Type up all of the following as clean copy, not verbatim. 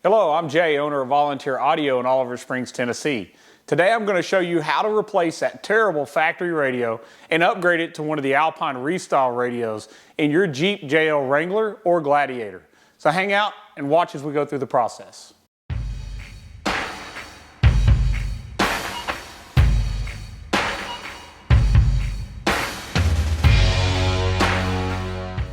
Hello, I'm Jay, owner of Volunteer Audio in Oliver Springs, Tennessee. Today I'm going to show you how to replace that terrible factory radio and upgrade it to one of the Alpine Reinstall radios in your Jeep JL Wrangler or Gladiator. So hang out and watch as we go through the process.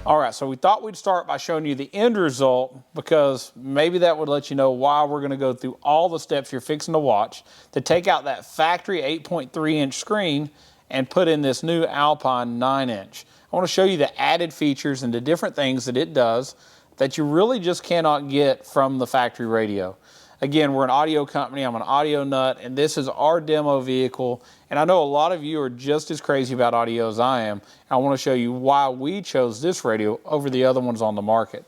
All right, so we thought we'd start by showing you the end result because maybe that would let you know why we're going to go through all the steps you're fixing to watch to take out that factory 8.3-inch screen and put in this new Alpine 9-inch. I want to show you the added features and the different things that it does that you really just cannot get from the factory radio. Again, we're an audio company, I'm an audio nut, and this is our demo vehicle. And I know a lot of you are just as crazy about audio as I am. I want to show you why we chose this radio over the other ones on the market.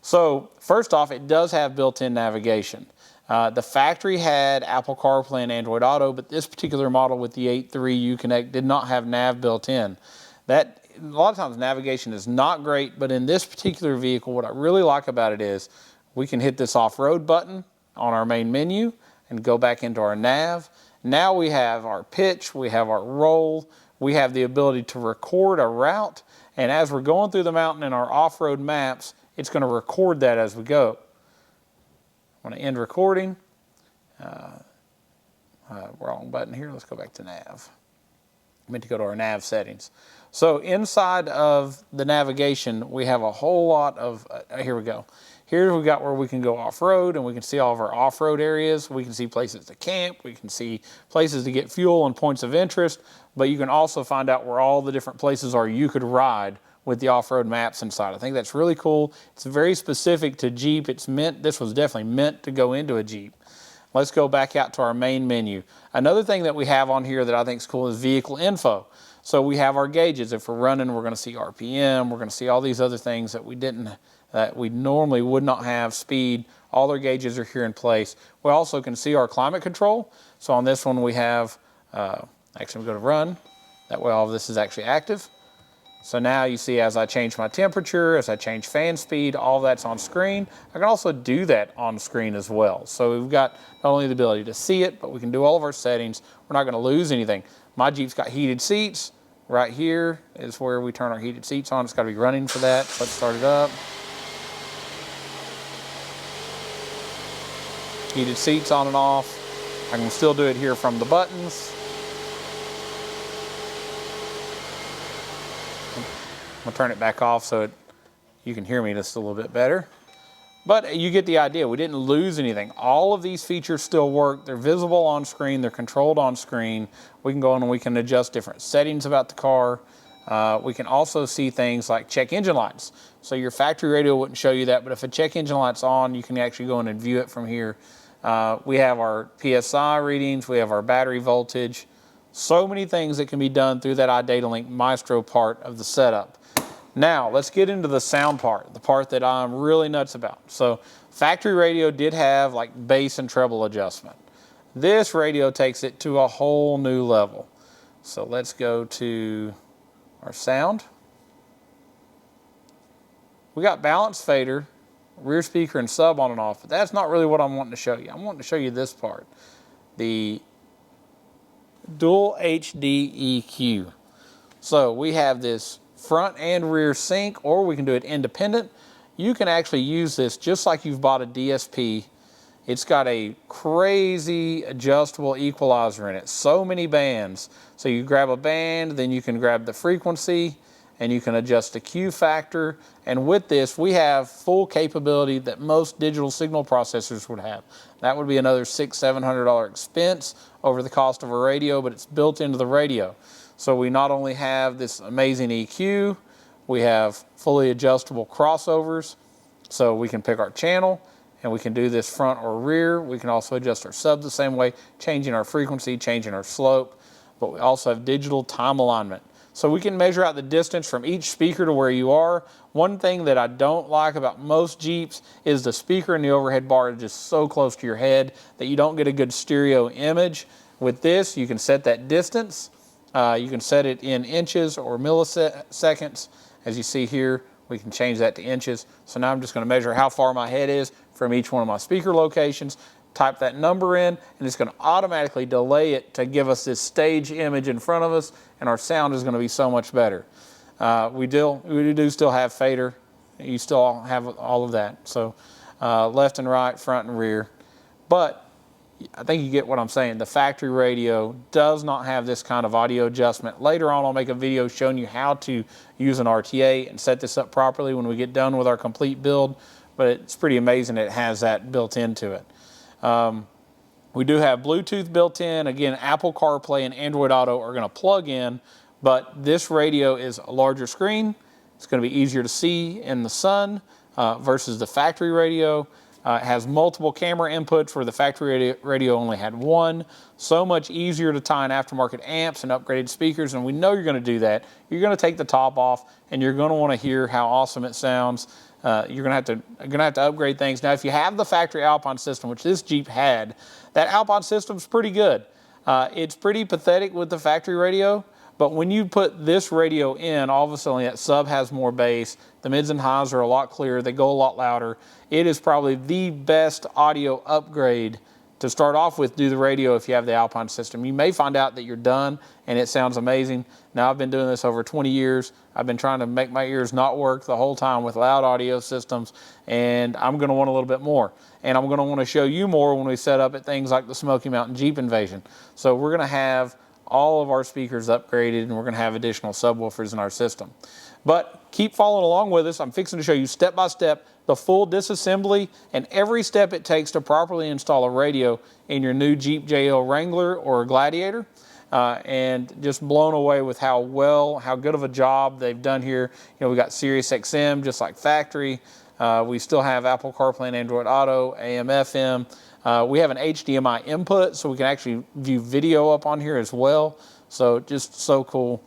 So, first off, it does have built-in navigation. The factory had Apple CarPlay and Android Auto, but this particular model with the 8.3 Uconnect did not have nav built in. A lot of times navigation is not great, but in this particular vehicle, what I really like about it is we can hit this off-road button on our main menu and go back into our nav. Now we have our pitch, we have our roll, we have the ability to record a route, and as we're going through the mountain in our off-road maps, it's going to record that as we go. I'm going to end recording. Wrong button here, let's go back to nav. I meant to go to our nav settings. So inside of the navigation, we have a whole lot of, here we go. Here we got where we can go off-road and we can see all of our off-road areas. We can see places to camp. We can see places to get fuel and points of interest. But you can also find out where all the different places are you could ride with the off-road maps inside. I think that's really cool. It's very specific to Jeep. This was definitely meant to go into a Jeep. Let's go back out to our main menu. Another thing that we have on here that I think is cool is vehicle info. So we have our gauges. If we're running, we're going to see RPM. We're going to see all these other things that we normally would not have. Speed, all their gauges are here in place. We also can see our climate control. So on this one we have, actually we go to run. That way all of this is actually active. So now you see as I change my temperature, as I change fan speed, all that's on screen. I can also do that on screen as well. So we've got not only the ability to see it, but we can do all of our settings. We're not going to lose anything. My Jeep's got heated seats. Right here is where we turn our heated seats on. It's got to be running for that. So let's start it up. Heated seats on and off. I can still do it here from the buttons. I'm going to turn it back off so you can hear me just a little bit better. But you get the idea. We didn't lose anything. All of these features still work. They're visible on screen. They're controlled on screen. We can go in and we can adjust different settings about the car. We can also see things like check engine lights. So your factory radio wouldn't show you that, but if a check engine light's on, you can actually go in and view it from here. We have our PSI readings. We have our battery voltage. So many things that can be done through that iDataLink Maestro part of the setup. Now, let's get into the sound part, the part that I'm really nuts about. So, factory radio did have like bass and treble adjustment. This radio takes it to a whole new level. So, let's go to our sound. We got balance fader, rear speaker, and sub on and off, but that's not really what I'm wanting to show you. I'm wanting to show you this part, the dual HD EQ. So, we have this front and rear sync, or we can do it independent. You can actually use this just like you've bought a DSP. It's got a crazy adjustable equalizer in it. So many bands. So you grab a band, then you can grab the frequency, and you can adjust the Q factor. And with this, we have full capability that most digital signal processors would have. That would be another $600–700 expense over the cost of a radio, but it's built into the radio. So we not only have this amazing EQ, we have fully adjustable crossovers, so we can pick our channel, and we can do this front or rear. We can also adjust our sub the same way, changing our frequency, changing our slope, but we also have digital time alignment. So we can measure out the distance from each speaker to where you are. One thing that I don't like about most Jeeps is the speaker and the overhead bar is just so close to your head that you don't get a good stereo image. With this, you can set that distance. You can set it in inches or milliseconds. As you see here, we can change that to inches. So now I'm just going to measure how far my head is from each one of my speaker locations, type that number in, and it's going to automatically delay it to give us this stage image in front of us, and our sound is going to be so much better. We do still have fader. You still have all of that. So left and right, front and rear. But I think you get what I'm saying. The factory radio does not have this kind of audio adjustment. Later on, I'll make a video showing you how to use an RTA and set this up properly when we get done with our complete build. But it's pretty amazing it has that built into it. We do have Bluetooth built in. Again, Apple CarPlay and Android Auto are going to plug in, but this radio is a larger screen. It's going to be easier to see in the sun versus the factory radio. It has multiple camera inputs where the factory radio only had one. So much easier to tie in aftermarket amps and upgraded speakers, and we know you're going to do that. You're going to take the top off, and you're going to want to hear how awesome it sounds. You're going to have to upgrade things. Now, if you have the factory Alpine system, which this Jeep had, that Alpine system's pretty good. It's pretty pathetic with the factory radio, but when you put this radio in, all of a sudden that sub has more bass. The mids and highs are a lot clearer. They go a lot louder. It is probably the best audio upgrade to start off with. Do the radio if you have the Alpine system. You may find out that you're done and it sounds amazing. Now, I've been doing this over 20 years. I've been trying to make my ears not work the whole time with loud audio systems, and I'm going to want a little bit more. And I'm going to want to show you more when we set up at things like the Smoky Mountain Jeep Invasion. So we're going to have all of our speakers upgraded, and we're going to have additional subwoofers in our system. But keep following along with us. I'm fixing to show you step by step the full disassembly and every step it takes to properly install a radio in your new Jeep JL Wrangler or Gladiator. And just blown away with how good of a job they've done here. You know, we got Sirius XM just like factory. We still have Apple CarPlay and Android Auto, AM, FM. We have an HDMI input, so we can actually view video up on here as well. So just so cool.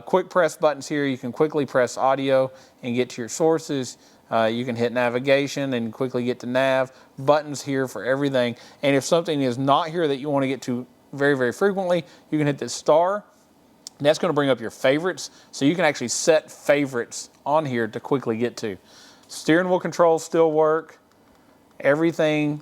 Quick press buttons here. You can quickly press audio and get to your sources. You can hit navigation and quickly get to nav. Buttons here for everything. And if something is not here that you want to get to very, very frequently, you can hit this star. And that's going to bring up your favorites. So you can actually set favorites on here to quickly get to. Steering wheel controls still work. Everything,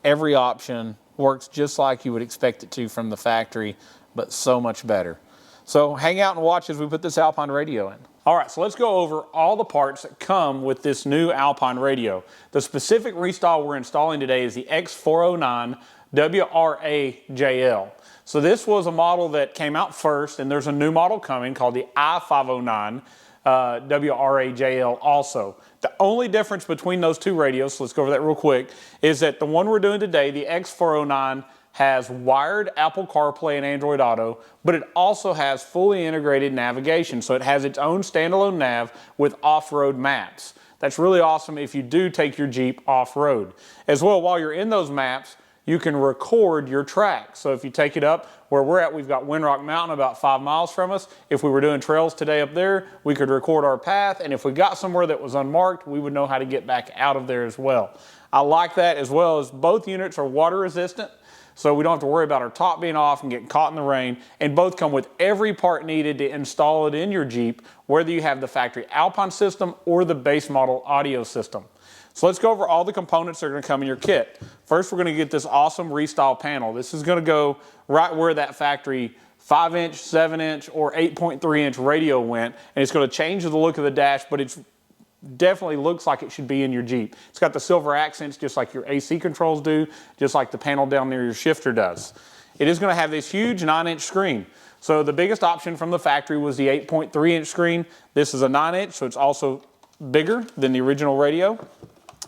every option works just like you would expect it to from the factory, but so much better. So hang out and watch as we put this Alpine radio in. All right, so let's go over all the parts that come with this new Alpine radio. The specific reinstall we're installing today is the X409-WRA-JL. So this was a model that came out first, and there's a new model coming called the i509-WRA-JL also. The only difference between those two radios, so let's go over that real quick, is that the one we're doing today, the X409, has wired Apple CarPlay and Android Auto, but it also has fully integrated navigation. So it has its own standalone nav with off-road maps. That's really awesome if you do take your Jeep off-road. As well, while you're in those maps, you can record your track. So if you take it up where we're at, we've got Windrock Mountain about 5 miles from us. If we were doing trails today up there, we could record our path. And if we got somewhere that was unmarked, we would know how to get back out of there as well. I like that, as well as both units are water resistant. So we don't have to worry about our top being off and getting caught in the rain. And both come with every part needed to install it in your Jeep, whether you have the factory Alpine system or the base model audio system. So let's go over all the components that are going to come in your kit. First, we're going to get this awesome Reinstall panel. This is going to go right where that factory 5-inch, 7-inch, or 8.3-inch radio went. And it's going to change the look of the dash, but it's definitely looks like it should be in your Jeep. It's got the silver accents just like your AC controls do, just like the panel down near your shifter does. It is going to have this huge 9-inch screen. So the biggest option from the factory was the 8.3-inch screen. This is a 9-inch, so it's also bigger than the original radio.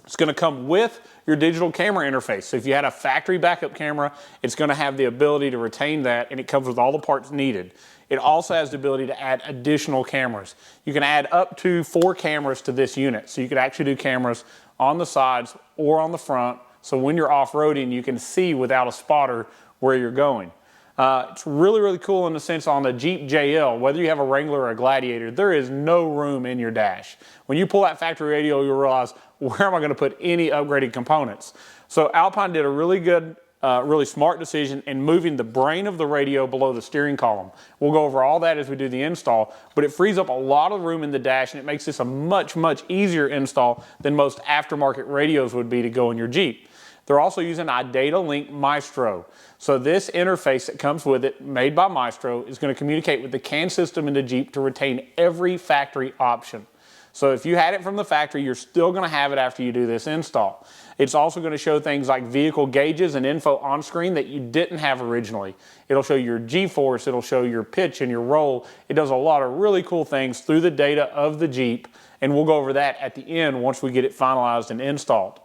It's going to come with your digital camera interface. So if you had a factory backup camera, it's going to have the ability to retain that, and it comes with all the parts needed. It also has the ability to add additional cameras. You can add up to 4 cameras to this unit. So you could actually do cameras on the sides or on the front. So when you're off-roading, you can see without a spotter where you're going. It's really, really cool in the sense on the Jeep JL, whether you have a Wrangler or a Gladiator, there is no room in your dash. When you pull that factory radio, you'll realize, where am I going to put any upgraded components? So Alpine did a really good really smart decision in moving the brain of the radio below the steering column. We'll go over all that as we do the install, but it frees up a lot of room in the dash and it makes this a much, much easier install than most aftermarket radios would be to go in your Jeep. They're also using iData-Link Maestro. So this interface that comes with it, made by Maestro, is going to communicate with the CAN system in the Jeep to retain every factory option. So if you had it from the factory, you're still going to have it after you do this install. It's also going to show things like vehicle gauges and info on screen that you didn't have originally. It'll show your G-force, it'll show your pitch and your roll. It does a lot of really cool things through the data of the Jeep, and we'll go over that at the end once we get it finalized and installed.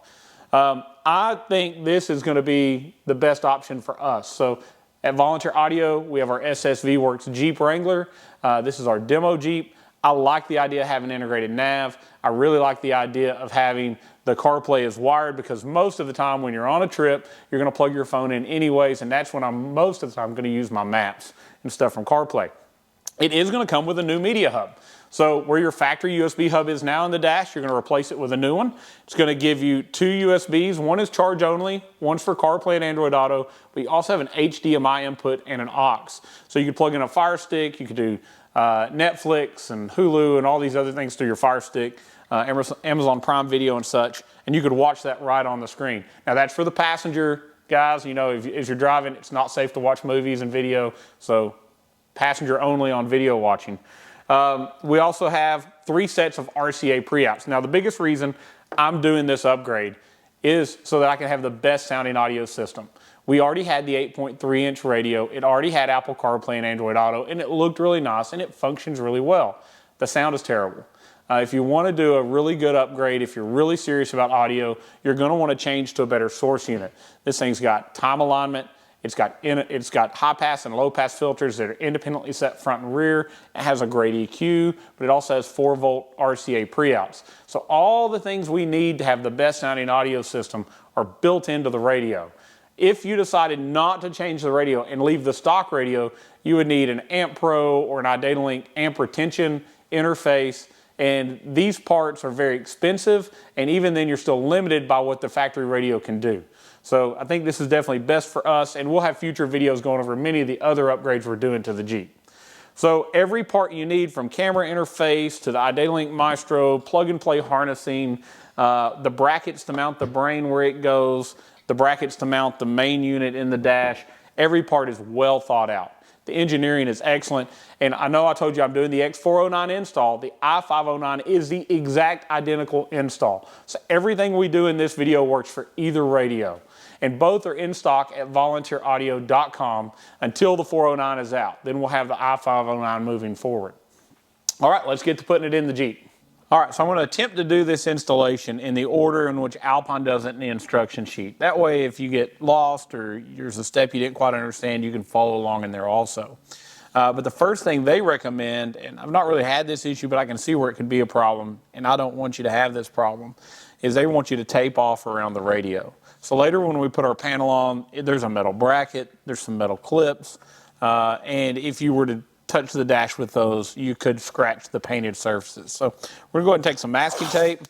I think this is going to be the best option for us. So at Volunteer Audio, we have our SSV Works Jeep Wrangler. This is our demo Jeep. I like the idea of having integrated nav. I really like the idea of having the CarPlay as wired, because most of the time when you're on a trip, you're going to plug your phone in anyways, and that's when I'm most of the time going to use my maps and stuff from CarPlay. It is going to come with a new media hub. So where your factory USB hub is now in the dash, you're going to replace it with a new one. It's going to give you two USBs. One is charge only, one's for CarPlay and Android Auto, but you also have an HDMI input and an aux. So you could plug in a Fire Stick, you could do Netflix and Hulu and all these other things through your Fire Stick, Amazon Prime Video and such, and you could watch that right on the screen. Now that's for the passenger guys. You know, if you're driving, it's not safe to watch movies and video, so passenger only on video watching. We also have 3 sets of RCA preamps. Now the biggest reason I'm doing this upgrade is so that I can have the best sounding audio system. We already had the 8.3-inch radio. It already had Apple CarPlay and Android Auto, and it looked really nice, and it functions really well. The sound is terrible. If you want to do a really good upgrade, if you're really serious about audio, you're going to want to change to a better source unit. This thing's got time alignment. It's got high pass and low pass filters that are independently set front and rear. It has a great EQ, but it also has 4-volt RCA preouts. So all the things we need to have the best sounding audio system are built into the radio. If you decided not to change the radio and leave the stock radio, you would need an Amp Pro or an iData-Link amp retention interface, and these parts are very expensive, and even then you're still limited by what the factory radio can do. So I think this is definitely best for us, and we'll have future videos going over many of the other upgrades we're doing to the Jeep. So every part you need, from camera interface to the iData-Link Maestro, plug and play harnessing, the brackets to mount the brain where it goes, the brackets to mount the main unit in the dash, every part is well thought out. The engineering is excellent, and I know I told you I'm doing the X409 install. The i509 is the exact identical install. So everything we do in this video works for either radio, and both are in stock at volunteeraudio.com until the 409 is out. Then we'll have the i509 moving forward. All right, let's get to putting it in the Jeep. All right, so I'm going to attempt to do this installation in the order in which Alpine does it in the instruction sheet. That way, if you get lost or there's a step you didn't quite understand, you can follow along in there also. But the first thing they recommend, and I've not really had this issue, but I can see where it could be a problem, and I don't want you to have this problem, is they want you to tape off around the radio. So later when we put our panel on, there's a metal bracket, there's some metal clips, and if you were to touch the dash with those, you could scratch the painted surfaces. So we're going to go ahead and take some masking tape,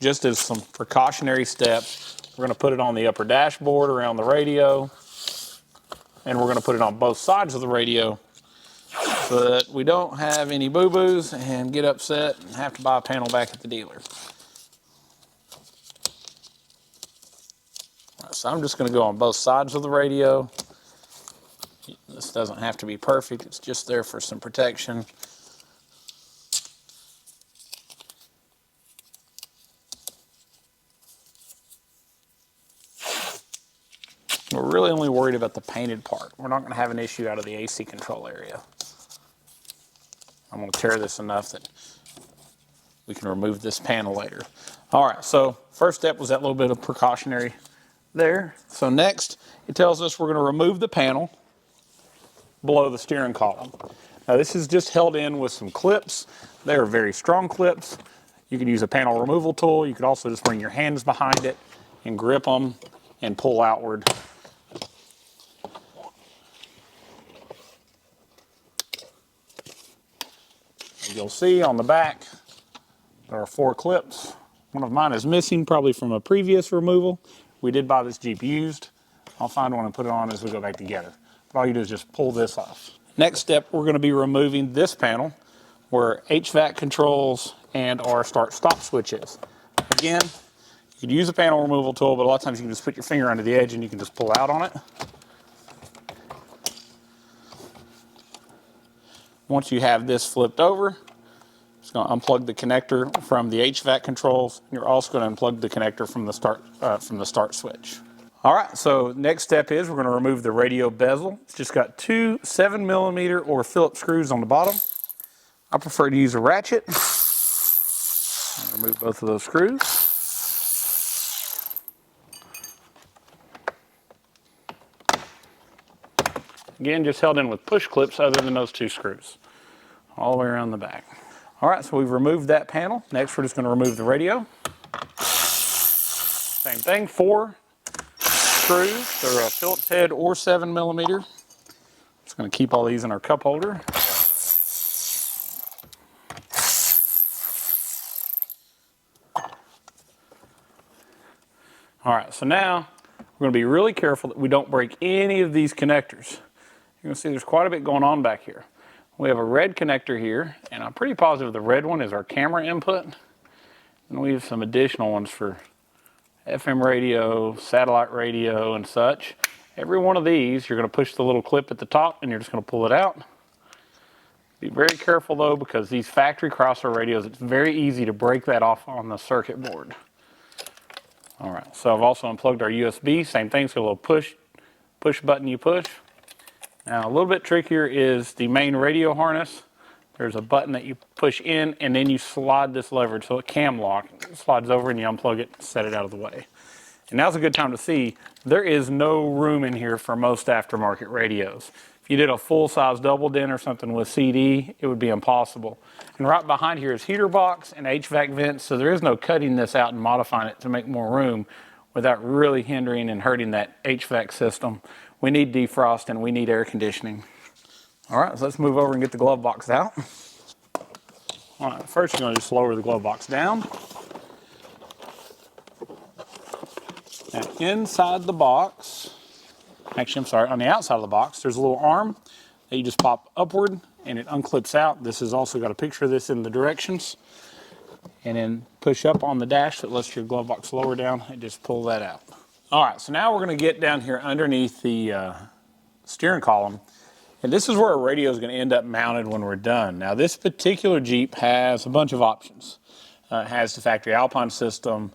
just as some precautionary steps. We're going to put it on the upper dashboard around the radio, and we're going to put it on both sides of the radio so that we don't have any boo-boos and get upset and have to buy a panel back at the dealer. All right, so I'm just going to go on both sides of the radio. This doesn't have to be perfect, it's just there for some protection. We're really only worried about the painted part. We're not going to have an issue out of the AC control area. I'm going to tear this enough that we can remove this panel later. All right, so first step was that little bit of precautionary there. So next, it tells us we're going to remove the panel below the steering column. Now this is just held in with some clips. They are very strong clips. You can use a panel removal tool. You could also just bring your hands behind it and grip them and pull outward. You'll see on the back there are 4 clips. One of mine is missing, probably from a previous removal. We did buy this Jeep used, I'll find one and put it on as we go back together. But all you do is just pull this off. Next step, we're going to be removing this panel where HVAC controls and our start-stop switch is. Again, you could use a panel removal tool, but a lot of times you can just put your finger under the edge and you can just pull out on it. Once you have this flipped over, it's going to unplug the connector from the HVAC controls. You're also going to unplug the connector from the start switch. All right, so next step is we're going to remove the radio bezel. It's just got two 7mm or Phillips screws on the bottom. I prefer to use a ratchet. Remove both of those screws. Again, just held in with push clips other than those two screws, all the way around the back. All right, so we've removed that panel. Next, we're just going to remove the radio. Same thing, 4 screws. They're a Phillips head or 7mm. Just going to keep all these in our cup holder. All right, so now we're going to be really careful that we don't break any of these connectors. You're going to see there's quite a bit going on back here. We have a red connector here, and I'm pretty positive the red one is our camera input. And we have some additional ones for FM radio, satellite radio, and such. Every one of these, you're going to push the little clip at the top, and you're just going to pull it out. Be very careful, though, because these factory crossover radios, it's very easy to break that off on the circuit board. All right, so I've also unplugged our USB. Same thing, so a little push button you push. Now, a little bit trickier is the main radio harness. There's a button that you push in, and then you slide this lever so it cam lock. It slides over, and you unplug it, set it out of the way. And now's a good time to see, there is no room in here for most aftermarket radios. If you did a full-size double din or something with CD, it would be impossible. And right behind here is heater box and HVAC vents, so there is no cutting this out and modifying it to make more room without really hindering and hurting that HVAC system. We need defrost and we need air conditioning. All right, so let's move over and get the glove box out. All right, first you're going to just lower the glove box down. Now inside the box, actually I'm sorry, on the outside of the box, there's a little arm that you just pop upward and it unclips out. This has also got a picture of this in the directions. And then push up on the dash that lets your glove box lower down and just pull that out. All right, so now we're going to get down here underneath the steering column. And this is where our radio is going to end up mounted when we're done. Now this particular Jeep has a bunch of options. It has the factory Alpine system.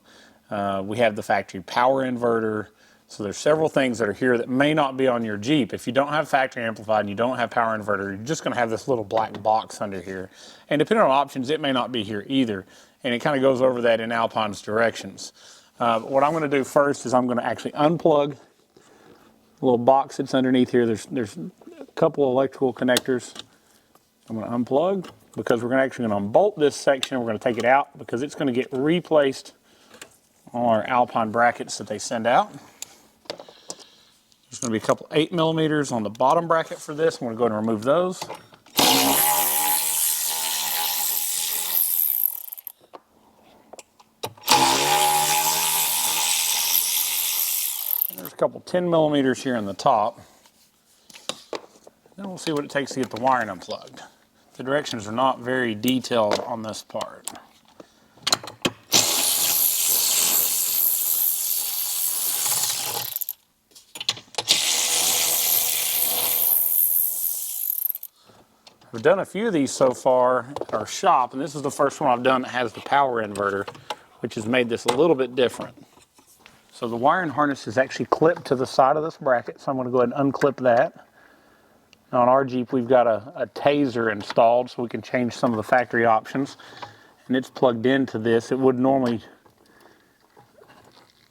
We have the factory power inverter. So there's several things that are here that may not be on your Jeep. If you don't have factory amplified and you don't have power inverter, you're just going to have this little black box under here. And depending on options, it may not be here either. And it kind of goes over that in Alpine's directions. What I'm going to do first is I'm going to actually unplug the little box that's underneath here. There's a couple of electrical connectors. I'm going to unplug because we're actually going to unbolt this section. We're going to take it out because it's going to get replaced on our Alpine brackets that they send out. There's going to be a couple 8mm on the bottom bracket for this. I'm going to go ahead and remove those. There's a couple 10mm here in the top. Then we'll see what it takes to get the wiring unplugged. The directions are not very detailed on this part. We've done a few of these so far at our shop, and this is the first one I've done that has the power inverter, which has made this a little bit different. So the wiring harness is actually clipped to the side of this bracket, so I'm going to go ahead and unclip that. Now on our Jeep, we've got a taser installed, so we can change some of the factory options, and it's plugged into this. It would normally,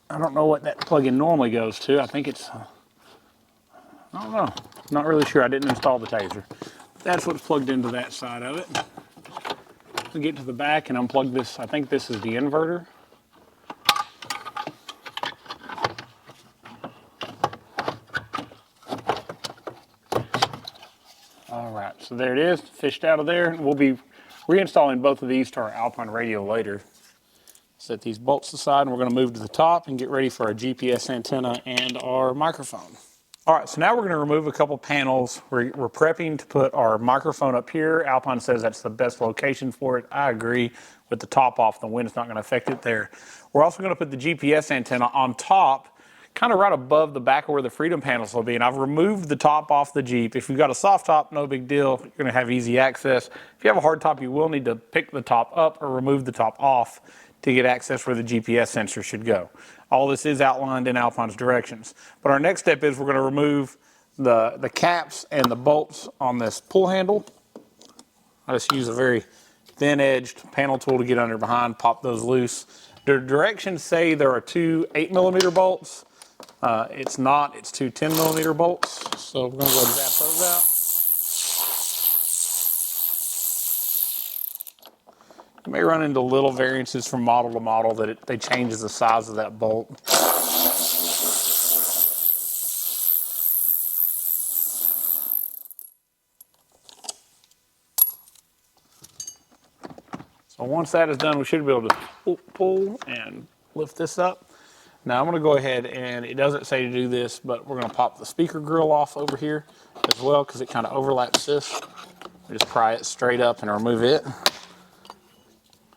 I don't know what that plug-in normally goes to. I think it's, I don't know, not really sure. I didn't install the taser. That's what's plugged into that side of it. We'll get to the back and unplug this. I think this is the inverter. All right, so there it is, fished out of there. We'll be reinstalling both of these to our Alpine Radio later. Set these bolts aside and we're going to move to the top and get ready for our GPS antenna and our microphone. All right, so now we're going to remove a couple panels. We're prepping to put our microphone up here. Alpine says that's the best location for it. I agree. With the top off, the wind's not going to affect it there. We're also going to put the GPS antenna on top, kind of right above the back of where the Freedom panels will be. And I've removed the top off the Jeep. If you've got a soft top, no big deal. You're going to have easy access. If you have a hard top, you will need to pick the top up or remove the top off to get access where the GPS sensor should go. All this is outlined in Alpine's directions. But our next step is we're going to remove the caps and the bolts on this pull handle. I just use a very thin-edged panel tool to get under behind, pop those loose. The directions say there are two 8mm bolts. It's not, it's two 10mm bolts. So we're going to go zap those out. You may run into little variances from model to model that they change the size of that bolt. So once that is done, we should be able to pull and lift this up. Now I'm going to go ahead and, it doesn't say to do this, but we're going to pop the speaker grill off over here as well because it kind of overlaps this. We just pry it straight up and remove it.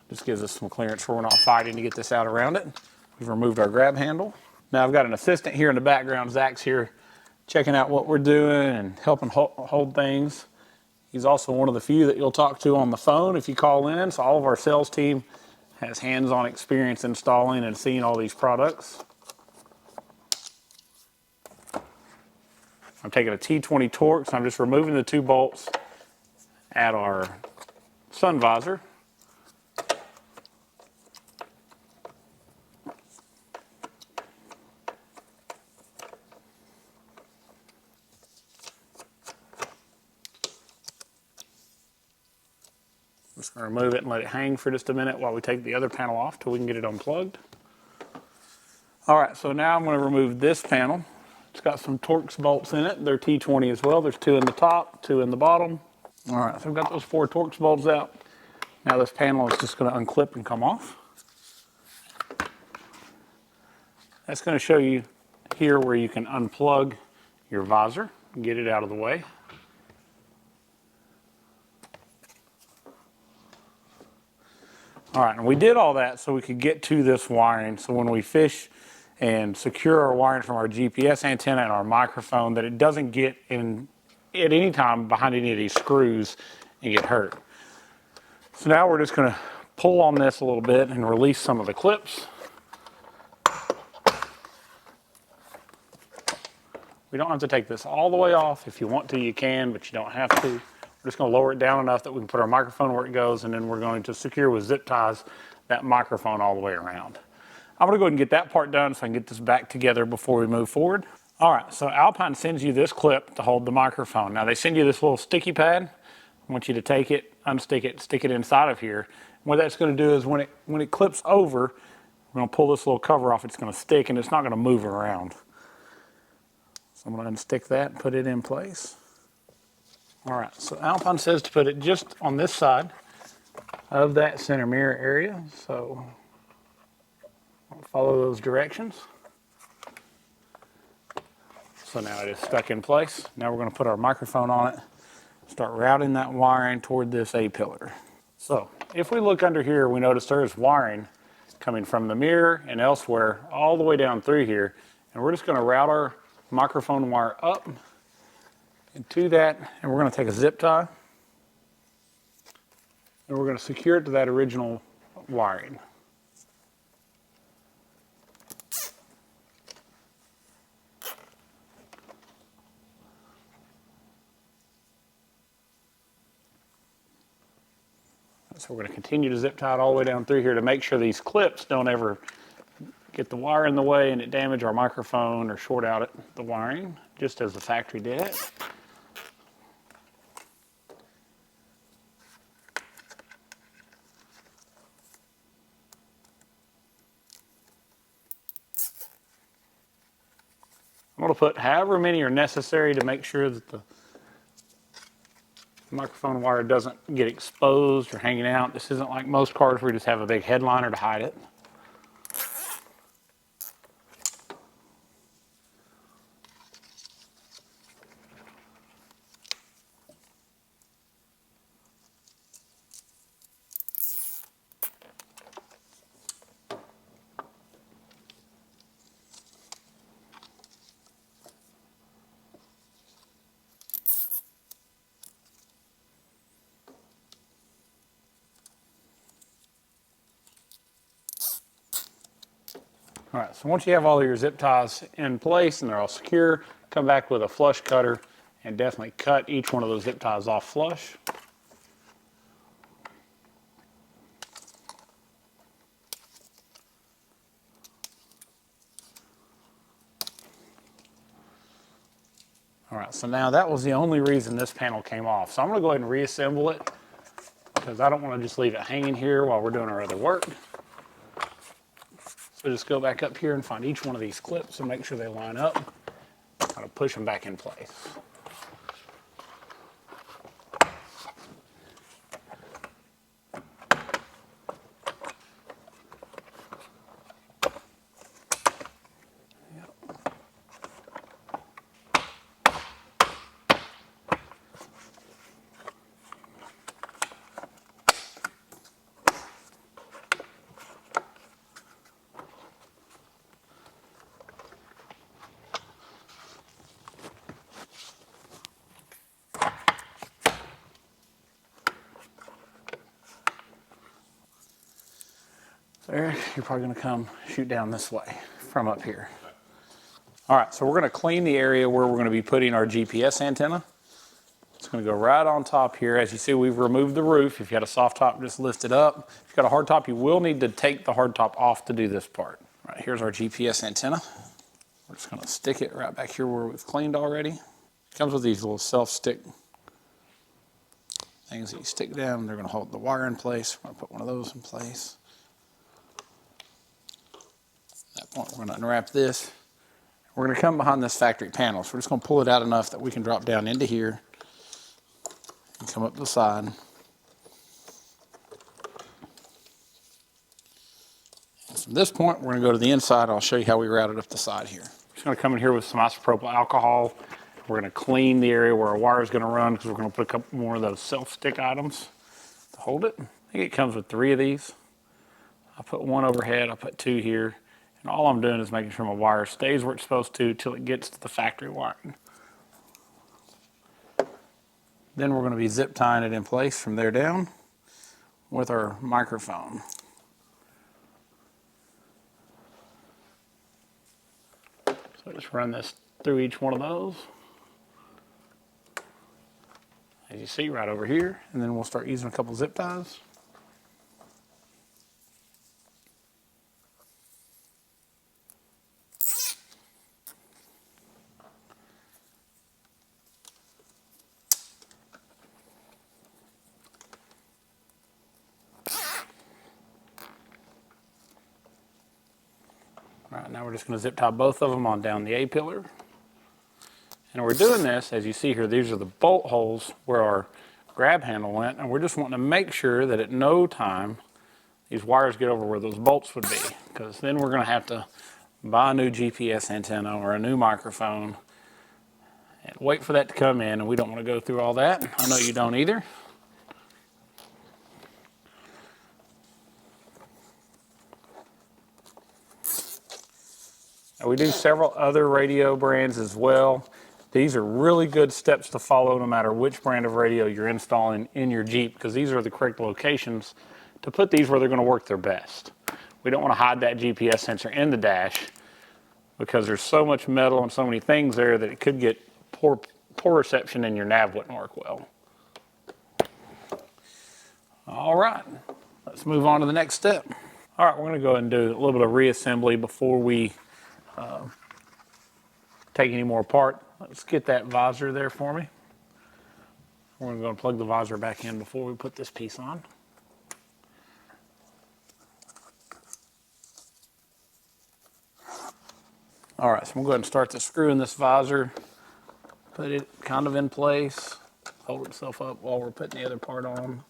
Just gives us some clearance where we're not fighting to get this out around it. We've removed our grab handle. Now I've got an assistant here in the background. Zach's here checking out what we're doing and helping hold things. He's also one of the few that you'll talk to on the phone if you call in. So all of our sales team has hands-on experience installing and seeing all these products. I'm taking a T20 Torx. I'm just removing the two bolts at our sun visor. I'm just going to remove it and let it hang for just a minute while we take the other panel off till we can get it unplugged. All right, so now I'm going to remove this panel. It's got some Torx bolts in it. They're T20 as well. There's two in the top, two in the bottom. All right, so I've got those 4 Torx bolts out. Now this panel is just going to unclip and come off. That's going to show you here where you can unplug your visor and get it out of the way. All right, and we did all that so we could get to this wiring. So when we fish and secure our wiring from our GPS antenna and our microphone, that it doesn't get in at any time behind any of these screws and get hurt. So now we're just going to pull on this a little bit and release some of the clips. We don't have to take this all the way off. If you want to, you can, but you don't have to. We're just going to lower it down enough that we can put our microphone where it goes, and then we're going to secure with zip ties that microphone all the way around. I'm going to go ahead and get that part done so I can get this back together before we move forward. All right, so Alpine sends you this clip to hold the microphone. Now they send you this little sticky pad. I want you to take it, unstick it, stick it inside of here. And what that's going to do is when it clips over, we're going to pull this little cover off. It's going to stick and it's not going to move around. So I'm going to unstick that and put it in place. All right, so Alpine says to put it just on this side of that center mirror area. So I'll follow those directions. So now it is stuck in place. Now we're going to put our microphone on it, start routing that wiring toward this A-pillar. So if we look under here, we notice there is wiring coming from the mirror and elsewhere all the way down through here. And we're just going to route our microphone wire up into that, and we're going to take a zip tie and we're going to secure it to that original wiring. So we're going to continue to zip tie it all the way down through here to make sure these clips don't ever get the wire in the way and it damage our microphone or short out the wiring, just as the factory did it. I'm going to put however many are necessary to make sure that the microphone wire doesn't get exposed or hanging out. This isn't like most cars where you just have a big headliner to hide it. All right, so once you have all your zip ties in place and they're all secure, come back with a flush cutter and definitely cut each one of those zip ties off flush. All right, so now that was the only reason this panel came off. So I'm gonna go ahead and reassemble it because I don't wanna just leave it hanging here while we're doing our other work. So just go back up here and find each one of these clips and make sure they line up. Kind of push them back in place. There, you're probably gonna come shoot down this way from up here. All right, so we're gonna clean the area where we're gonna be putting our GPS antenna. It's gonna go right on top here. As you see, we've removed the roof. If you had a soft top, just lift it up. If you've got a hard top, you will need to take the hard top off to do this part. All right, here's our GPS antenna. We're just gonna stick it right back here where we've cleaned already. It comes with these little self-stick things that you stick down. They're gonna hold the wire in place. We're gonna put one of those in place. At that point, we're gonna unwrap this. We're gonna come behind this factory panel. So we're just gonna pull it out enough that we can drop down into here and come up the side. And from this point, we're gonna go to the inside. I'll show you how we route it up the side here. Just gonna come in here with some isopropyl alcohol. We're gonna clean the area where our wire is gonna run because we're gonna put a couple more of those self-stick items to hold it. I think it comes with 3 of these. I'll put 1 overhead, I'll put 2 here. And all I'm doing is making sure my wire stays where it's supposed to till it gets to the factory wiring. Then we're going to be zip tying it in place from there down with our microphone. So just run this through each one of those. As you see right over here, and then we'll start using a couple zip ties. All right, now we're just going to zip tie both of them on down the A-pillar. And we're doing this, as you see here, these are the bolt holes where our grab handle went, and we're just wanting to make sure that at no time these wires get over where those bolts would be, because then we're going to have to buy a new GPS antenna or a new microphone and wait for that to come in, and we don't want to go through all that. I know you don't either. We do several other radio brands as well. These are really good steps to follow no matter which brand of radio you're installing in your Jeep, because these are the correct locations to put these where they're going to work their best. We don't want to hide that GPS sensor in the dash because there's so much metal and so many things there that it could get poor reception and your nav wouldn't work well. All right, let's move on to the next step. All right, we're going to go ahead and do a little bit of reassembly before we take any more apart. Let's get that visor there for me. We're going to go and plug the visor back in before we put this piece on. All right, so we'll go ahead and start to screw in this visor, put it kind of in place, hold itself up while we're putting the other part on.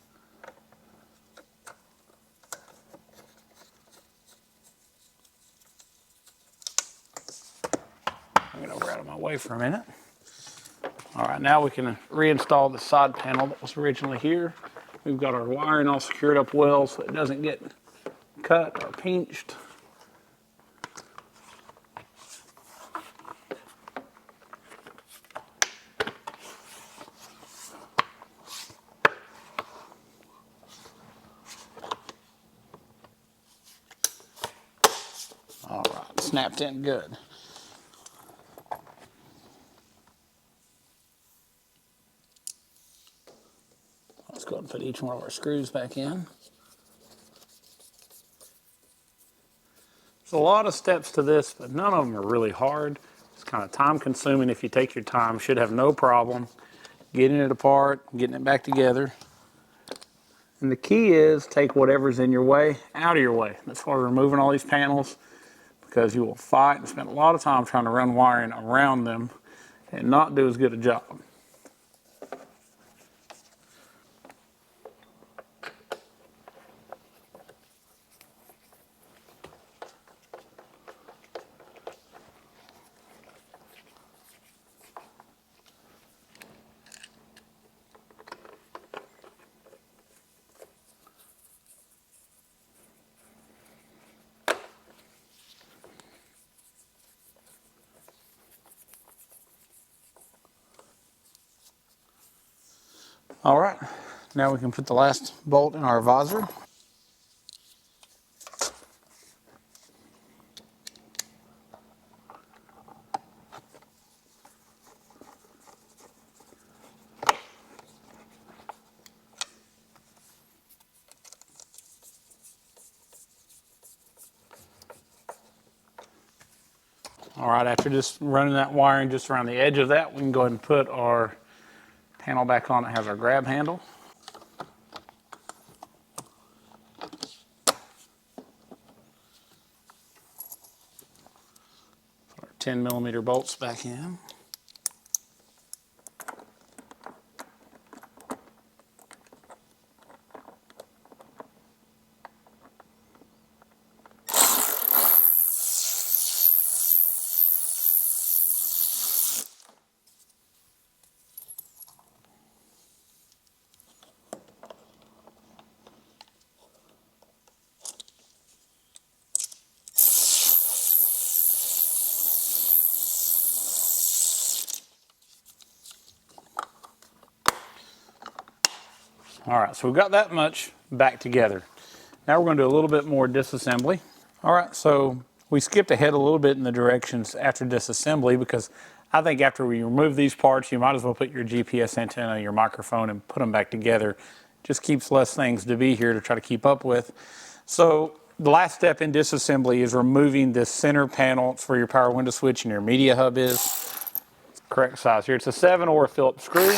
Get over out of my way for a minute. All right, now we can reinstall the side panel that was originally here. We've got our wiring all secured up well so it doesn't get cut or pinched. All right. snapped in good. Let's go ahead and put each one of our screws back in. There's a lot of steps to this, but none of them are really hard. It's kind of time consuming if you take your time. Should have no problem getting it apart, getting it back together. And the key is take whatever's in your way out of your way. That's why we're removing all these panels, because you will fight and spend a lot of time trying to run wiring around them and not do as good a job. All right, now we can put the last bolt in our visor. All right, after just running that wiring just around the edge of that, we can go ahead and put our panel back on. It has our grab handle. Put our 10mm bolts back in. All right, so we've got that much back together. Now we're going to do a little bit more disassembly. All right, so we skipped ahead a little bit in the directions after disassembly, because I think after we remove these parts, you might as well put your GPS antenna, your microphone, and put them back together. Just keeps less things to be here to try to keep up with. So the last step in disassembly is removing this center panel. It's where your power window switch and your media hub is. It's the correct size here. It's a 7 or a Phillips screw.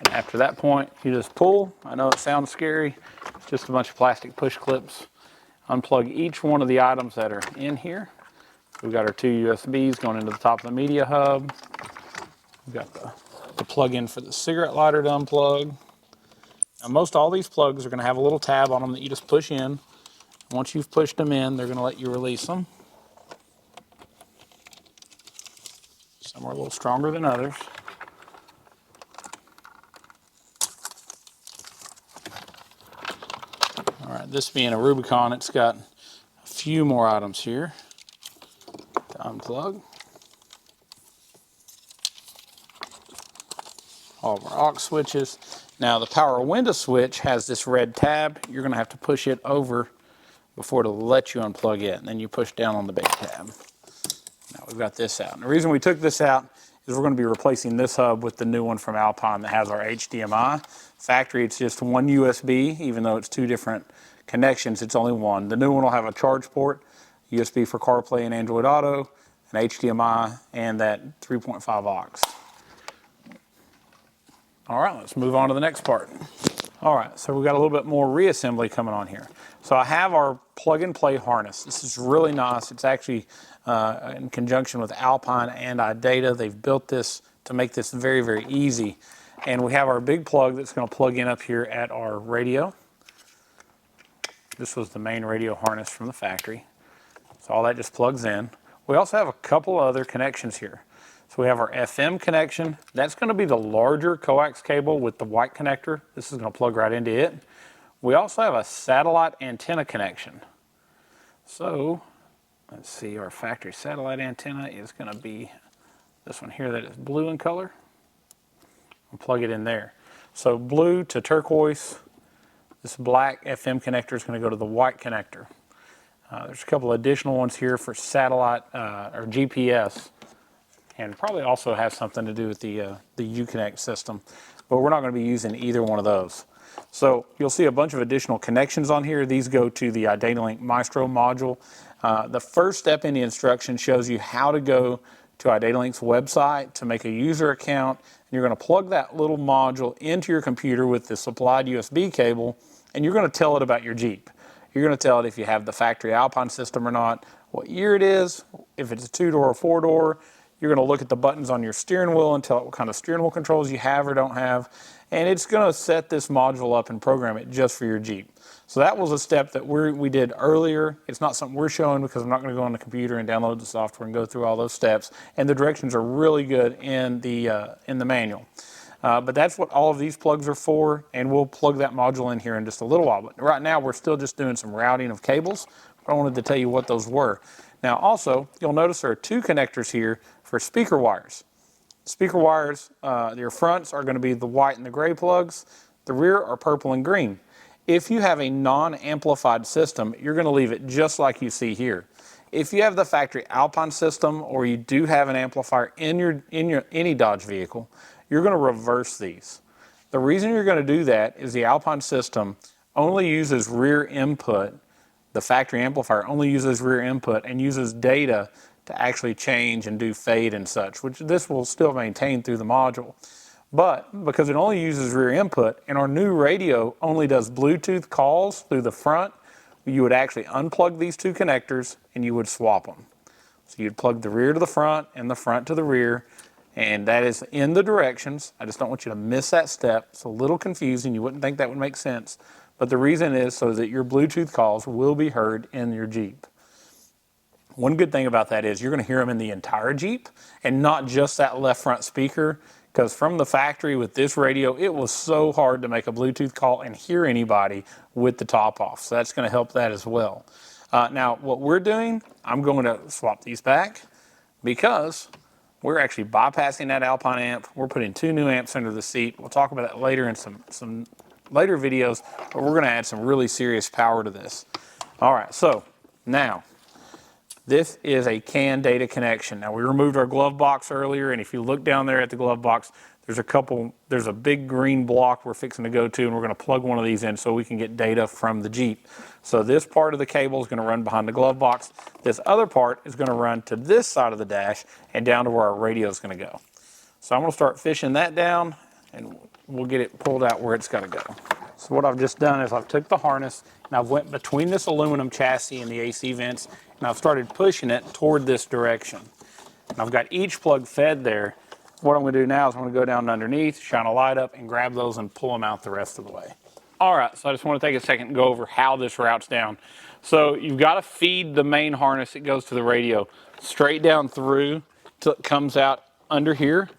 And after that point, you just pull. I know it sounds scary. It's just a bunch of plastic push clips. Unplug each one of the items that are in here. We've got our 2 USBs going into the top of the media hub. We've got the plug-in for the cigarette lighter to unplug. Now, most all these plugs are going to have a little tab on them that you just push in. Once you've pushed them in, they're going to let you release them. Some are a little stronger than others. All right, this being a Rubicon, it's got a few more items here to unplug. All of our aux switches. Now the power window switch has this red tab. You're going to have to push it over before it'll let you unplug it, and then you push down on the big tab. Now we've got this out. And the reason we took this out is we're going to be replacing this hub with the new one from Alpine that has our HDMI. Factory, it's just one USB, even though it's 2 different connections, it's only one. The new one will have a charge port, USB for CarPlay and Android Auto, an HDMI, and that 3.5 aux. All right, let's move on to the next part. All right, so we've got a little bit more reassembly coming on here. So I have our plug-and-play harness. This is really nice. It's actually in conjunction with Alpine and iData. They've built this to make this very, very easy. And we have our big plug that's going to plug in up here at our radio. This was the main radio harness from the factory. So all that just plugs in. We also have a couple other connections here. So we have our FM connection. That's going to be the larger coax cable with the white connector. This is going to plug right into it. We also have a satellite antenna connection. So let's see, our factory satellite antenna is going to be this one here that is blue in color. We'll plug it in there. So blue to turquoise This black FM connector is going to go to the white connector. There's a couple additional ones here for satellite or GPS, and probably also has something to do with the Uconnect system, but we're not going to be using either one of those. So you'll see a bunch of additional connections on here. These go to the Idatalink Maestro module. The first step in the instruction shows you how to go to Idatalink's website to make a user account, and you're going to plug that little module into your computer with the supplied USB cable, and you're going to tell it about your Jeep. You're going to tell it if you have the factory Alpine system or not, what year it is, if it's a 2-door or 4-door. You're going to look at the buttons on your steering wheel and tell it what kind of steering wheel controls you have or don't have, and it's going to set this module up and program it just for your Jeep. So that was a step that we did earlier. It's not something we're showing because I'm not going to go on the computer and download the software and go through all those steps, and the directions are really good in the manual. But that's what all of these plugs are for, and we'll plug that module in here in just a little while. But right now we're still just doing some routing of cables. I wanted to tell you what those were. Now also, you'll notice there are 2 connectors here for speaker wires. Speaker wires, your fronts are going to be the white and the gray plugs. The rear are purple and green. If you have a non-amplified system, you're going to leave it just like you see here. If you have the factory Alpine system, or you do have an amplifier in any Dodge vehicle, you're going to reverse these. The reason you're going to do that is the Alpine system only uses rear input. The factory amplifier only uses rear input and uses data to actually change and do fade and such, which this will still maintain through the module. But because it only uses rear input, and our new radio only does Bluetooth calls through the front, you would actually unplug these 2 connectors and you would swap them. So you'd plug the rear to the front and the front to the rear, and that is in the directions. I just don't want you to miss that step. It's a little confusing. You wouldn't think that would make sense. But the reason is so that your Bluetooth calls will be heard in your Jeep. One good thing about that is you're going to hear them in the entire Jeep and not just that left front speaker, because from the factory with this radio, it was so hard to make a Bluetooth call and hear anybody with the top off. So that's going to help that as well. Now, what we're doing, I'm going to swap these back because we're actually bypassing that Alpine amp. We're putting 2 new amps under the seat. We'll talk about that later in some later videos, but we're going to add some really serious power to this. All right, so now this is a CAN data connection. Now, we removed our glove box earlier, and if you look down there at the glove box, there's a big green block we're fixing to go to, and we're going to plug one of these in so we can get data from the Jeep. So this part of the cable is going to run behind the glove box. This other part is going to run to this side of the dash and down to where our radio is going to go. So I'm going to start fishing that down, and we'll get it pulled out where it's got to go. So what I've just done is I've took the harness and I've went between this aluminum chassis and the AC vents, and I've started pushing it toward this direction. And I've got each plug fed there. What I'm going to do now is I'm going to go down underneath, shine a light up, and grab those and pull them out the rest of the way. All right, so I just want to take a second and go over how this routes down. So you've got to feed the main harness that goes to the radio straight down through till it comes out under here.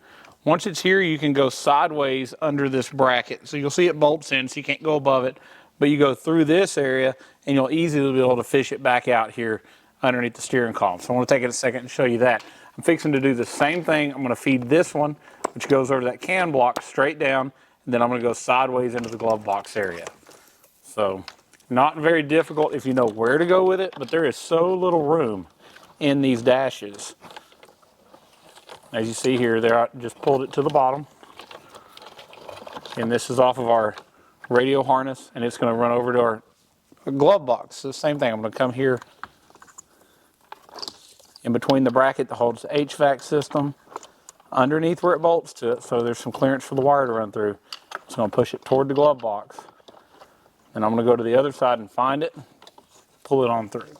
Once it's here, you can go sideways under this bracket. So you'll see it bolts in, so you can't go above it. But you go through this area, and you'll easily be able to fish it back out here underneath the steering column. So I want to take it a second and show you that. I'm fixing to do the same thing. I'm going to feed this one, which goes over that can block straight down, and then I'm going to go sideways into the glove box area. So not very difficult if you know where to go with it, but there is so little room in these dashes. As you see here, there, I just pulled it to the bottom. And this is off of our radio harness, and it's going to run over to our glove box. So the same thing, I'm going to come here in between the bracket that holds the HVAC system, underneath where it bolts to it, so there's some clearance for the wire to run through. Just going to push it toward the glove box. And I'm going to go to the other side and find it, pull it on through.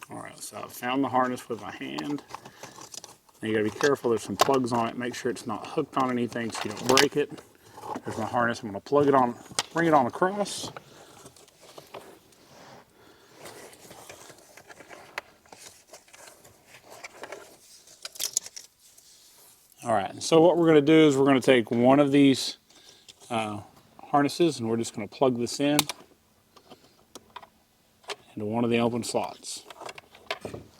All right, so I found the harness with my hand. Now you got to be careful, there's some plugs on it. Make sure it's not hooked on anything so you don't break it. There's my harness. I'm going to plug it on, bring it on across. All right, so what we're going to do is we're going to take one of these harnesses, and we're just going to plug this in into one of the open slots.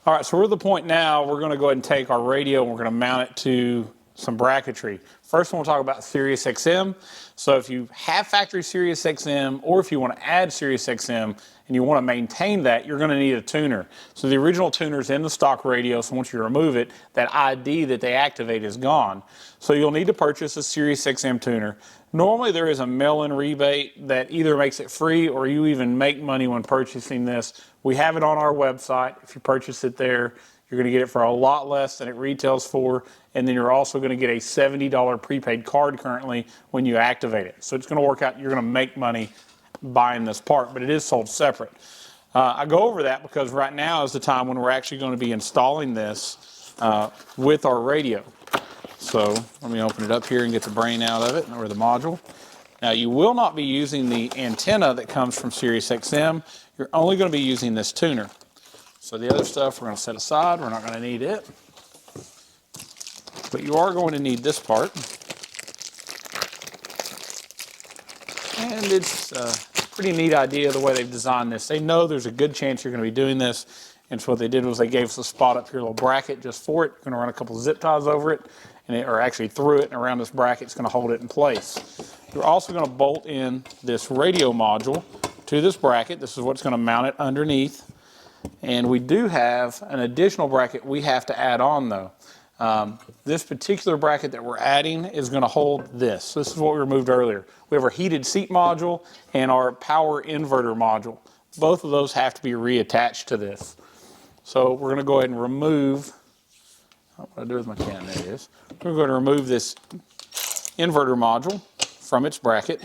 All right, so we're at the point now we're going to go ahead and take our radio and we're going to mount it to some bracketry. First one, we'll talk about Sirius Xm. So if you have factory Sirius Xm, or if you want to add Sirius Xm and you want to maintain that, you're going to need a tuner. So the original tuner is in the stock radio, so once you remove it, that ID that they activate is gone. So you'll need to purchase a Sirius Xm tuner. Normally there is a mail-in rebate that either makes it free or you even make money when purchasing this. We have it on our website. If you purchase it there, you're going to get it for a lot less than it retails for, and then you're also going to get a $70 prepaid card currently when you activate it. So it's going to work out, you're going to make money buying this part, but it is sold separate. I go over that because right now is the time when we're actually going to be installing this with our radio. So let me open it up here and get the brain out of it, or the module. Now you will not be using the antenna that comes from Sirius XM. You're only going to be using this tuner. So the other stuff we're going to set aside. We're not going to need it. But you are going to need this part. And it's a pretty neat idea the way they've designed this. They know there's a good chance you're going to be doing this. And so what they did was they gave us a spot up here, a little bracket just for it. You're going to run a couple of zip ties over it, or actually through it and around this bracket. It's going to hold it in place. You're also going to bolt in this radio module to this bracket. This is what's going to mount it underneath. And we do have an additional bracket we have to add on though. This particular bracket that we're adding is going to hold this. This is what we removed earlier. We have our heated seat module and our power inverter module. Both of those have to be reattached to this. So we're going to go ahead and remove, what do I do with my can? There it is. We're going to remove this inverter module from its bracket.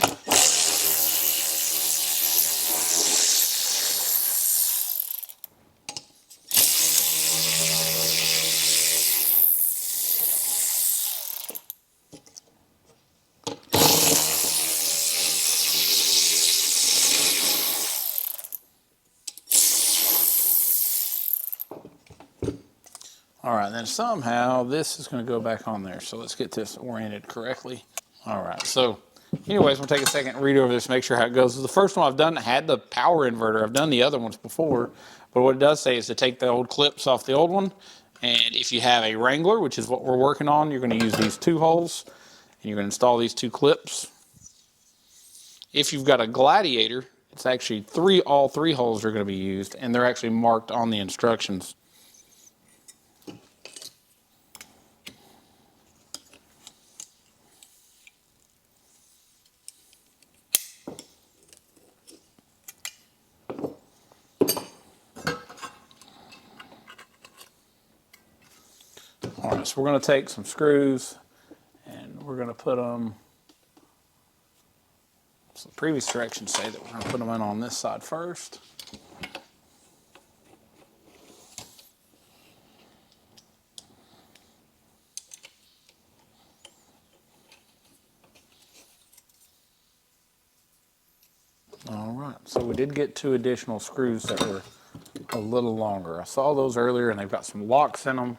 All right, then somehow this is going to go back on there. So let's get this oriented correctly. All right, so anyways, we'll take a second and read over this, make sure how it goes. The first one I've done had the power inverter. I've done the other ones before, but what it does say is to take the old clips off the old one. And if you have a Wrangler, which is what we're working on, you're going to use these two holes, and you're going to install these two clips. If you've got a Gladiator, it's actually all three holes are going to be used, and they're actually marked on the instructions. All right, so we're going to take some screws and we're going to put them, so the previous directions say that we're going to put them in on this side first. All right, so we did get 2 additional screws that were a little longer. I saw those earlier and they've got some locks in them.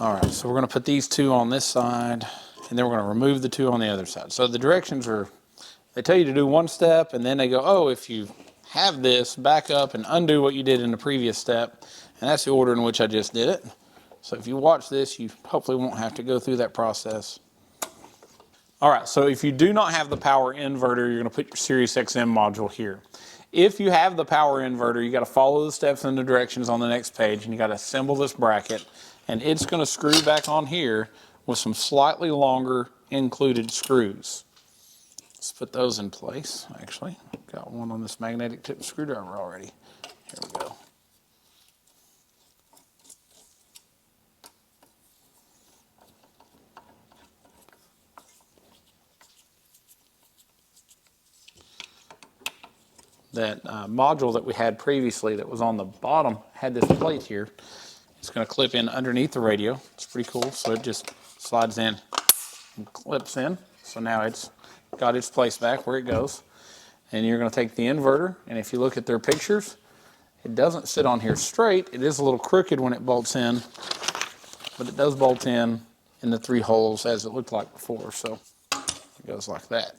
All right, so we're going to put these 2 on this side, and then we're going to remove the 2 on the other side. So the directions are, they tell you to do one step, and then they go, oh, if you have this, back up and undo what you did in the previous step. And that's the order in which I just did it. So if you watch this, you hopefully won't have to go through that process. All right, so if you do not have the power inverter, you're going to put your Sirius XM module here. If you have the power inverter, you got to follow the steps and the directions on the next page, and you got to assemble this bracket. And it's going to screw back on here with some slightly longer included screws. Let's put those in place, actually. Got one on this magnetic tip screwdriver already. Here we go. That module that we had previously that was on the bottom had this plate here. It's going to clip in underneath the radio. It's pretty cool. So it just slides in and clips in. So now it's got its place back where it goes. And you're going to take the inverter, and if you look at their pictures, it doesn't sit on here straight. It is a little crooked when it bolts in, but it does bolt in the 3 holes as it looked like before. So it goes like that.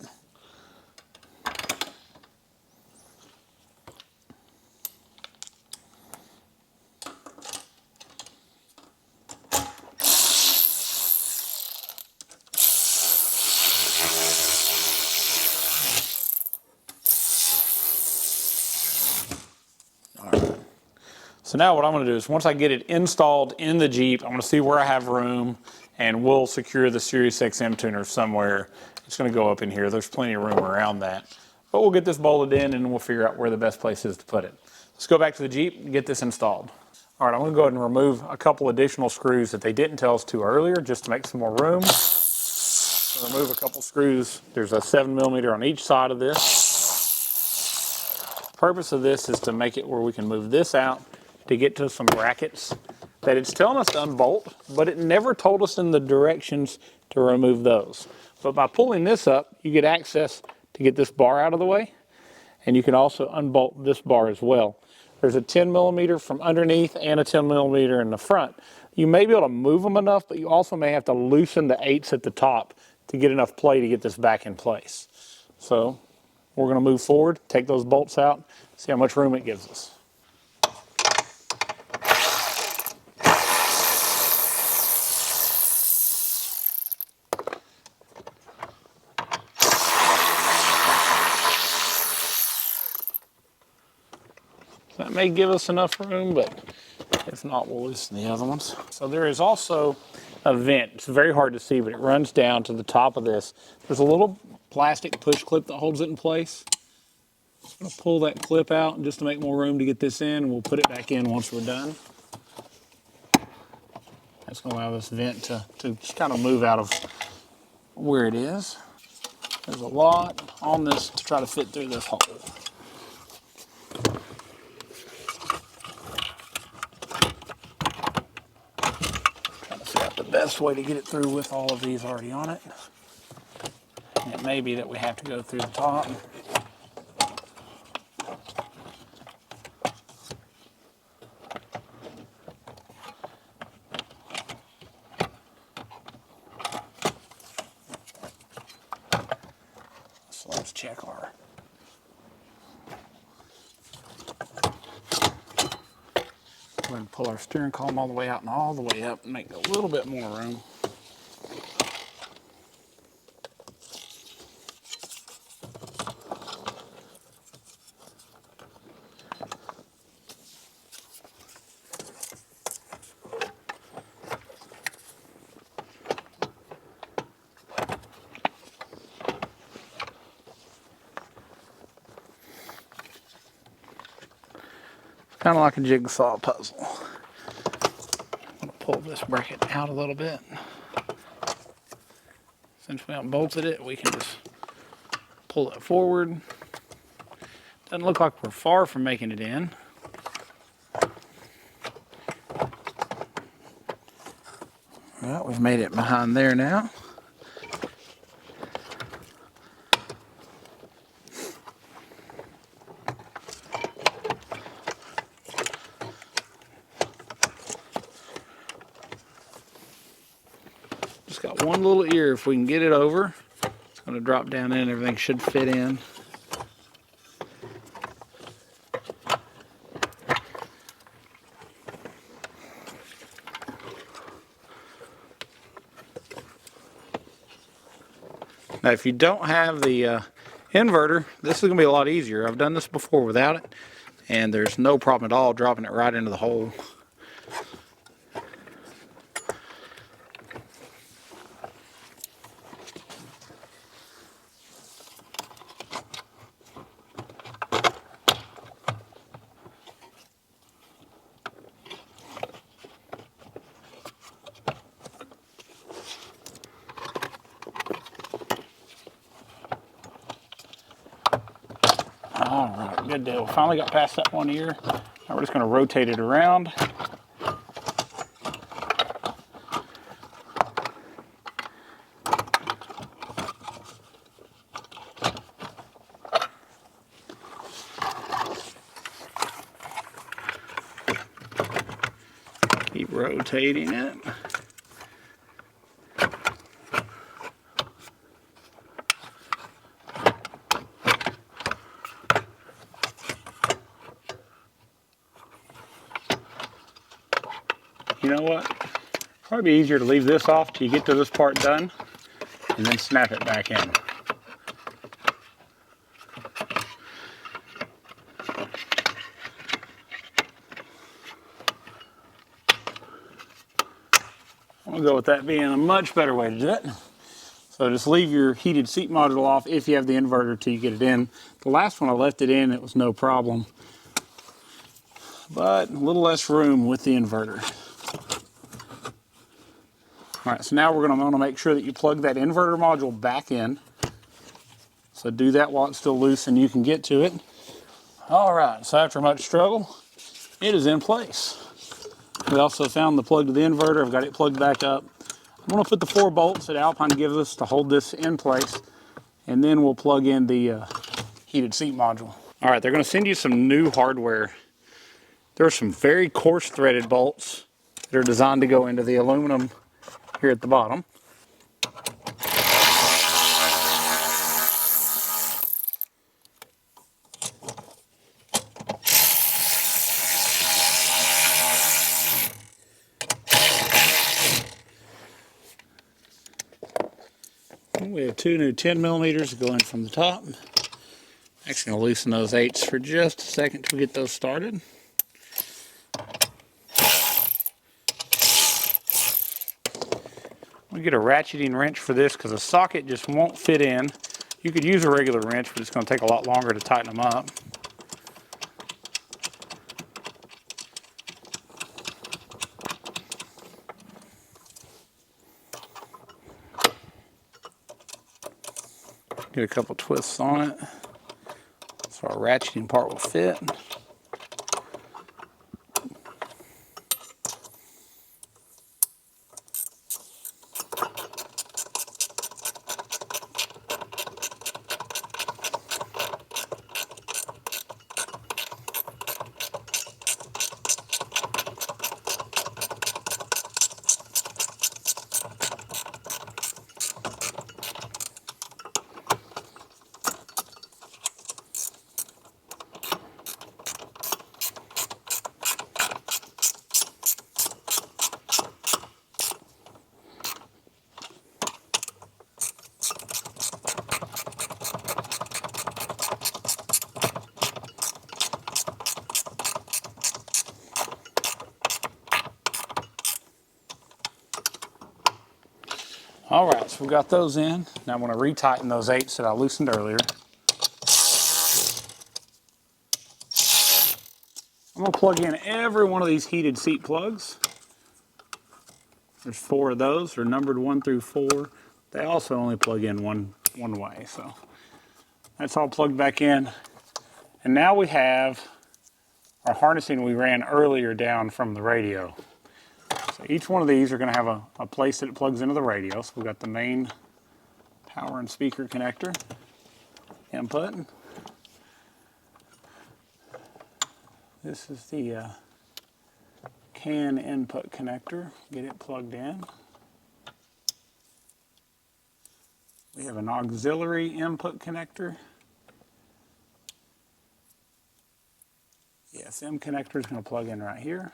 So now what I'm going to do is once I get it installed in the Jeep, I'm going to see where I have room, and we'll secure the Sirius Xm tuner somewhere. It's going to go up in here. There's plenty of room around that. But we'll get this bolted in and we'll figure out where the best place is to put it. Let's go back to the Jeep and get this installed. All right, I'm going to go ahead and remove a couple additional screws that they didn't tell us to earlier just to make some more room. So remove a couple screws. There's a 7mm on each side of this. The purpose of this is to make it where we can move this out to get to some brackets that it's telling us to unbolt, but it never told us in the directions to remove those. But by pulling this up, you get access to get this bar out of the way, and you can also unbolt this bar as well. There's a 10mm from underneath and a 10mm in the front. You may be able to move them enough, but you also may have to loosen the 8s at the top to get enough play to get this back in place. So we're going to move forward, take those bolts out, see how much room it gives us. That may give us enough room, but if not, we'll loosen the other ones. So there is also a vent. It's very hard to see, but it runs down to the top of this. There's a little plastic push clip that holds it in place. I'm going to pull that clip out just to make more room to get this in, and we'll put it back in once we're done. That's going to allow this vent to just kind of move out of where it is. There's a lot on this to try to fit through this hole. The best way to get it through with all of these already on it. And it may be that we have to go through the top. So let's check our go ahead and pull our steering column all the way out and all the way up and make a little bit more room. Kind of like a jigsaw puzzle. I'm going to pull this bracket out a little bit. Since we unbolted it, we can just pull it forward. Doesn't look like we're far from making it in. Well, we've made it behind there now. Just got one little ear. If we can get it over, it's going to drop down in and everything should fit in. Now, if you don't have the inverter, this is going to be a lot easier. I've done this before without it, and there's no problem at all dropping it right into the hole. Alright, good deal. Finally got past that one ear. Now we're just going to rotate it around. Keep rotating it. You know what? Probably be easier to leave this off till you get to this part done and then snap it back in. I'm gonna go with that being a much better way to do it. So just leave your heated seat module off if you have the inverter till you get it in. The last one I left it in, it was no problem. But a little less room with the inverter. All right, so now we're gonna wanna make sure that you plug that inverter module back in. So do that while it's still loose and you can get to it. All right, so after much struggle, it is in place. We also found the plug to the inverter. I've got it plugged back up. I'm going to put the 4 bolts that Alpine gives us to hold this in place, and then we'll plug in the heated seat module. All right, they're going to send you some new hardware. There are some very coarse threaded bolts that are designed to go into the aluminum here at the bottom. We have 2 new 10 millimeters going from the top. Actually going to loosen those 8s for just a second to get those started. We get a ratcheting wrench for this because the socket just won't fit in. You could use a regular wrench, but it's going to take a lot longer to tighten them up. Get a couple twists on it so our ratcheting part will fit. All right, so we got those in. Now I'm going to retighten those 8s that I loosened earlier. I'm going to plug in every one of these heated seat plugs. There's 4 of those. They're numbered 1 through 4. They also only plug in one way, so that's all plugged back in. And now we have our harnessing we ran earlier down from the radio. So each one of these are going to have a place that it plugs into the radio. So we've got the main power and speaker connector input. This is the CAN input connector. Get it plugged in. We have an auxiliary input connector. The SM connector is going to plug in right here.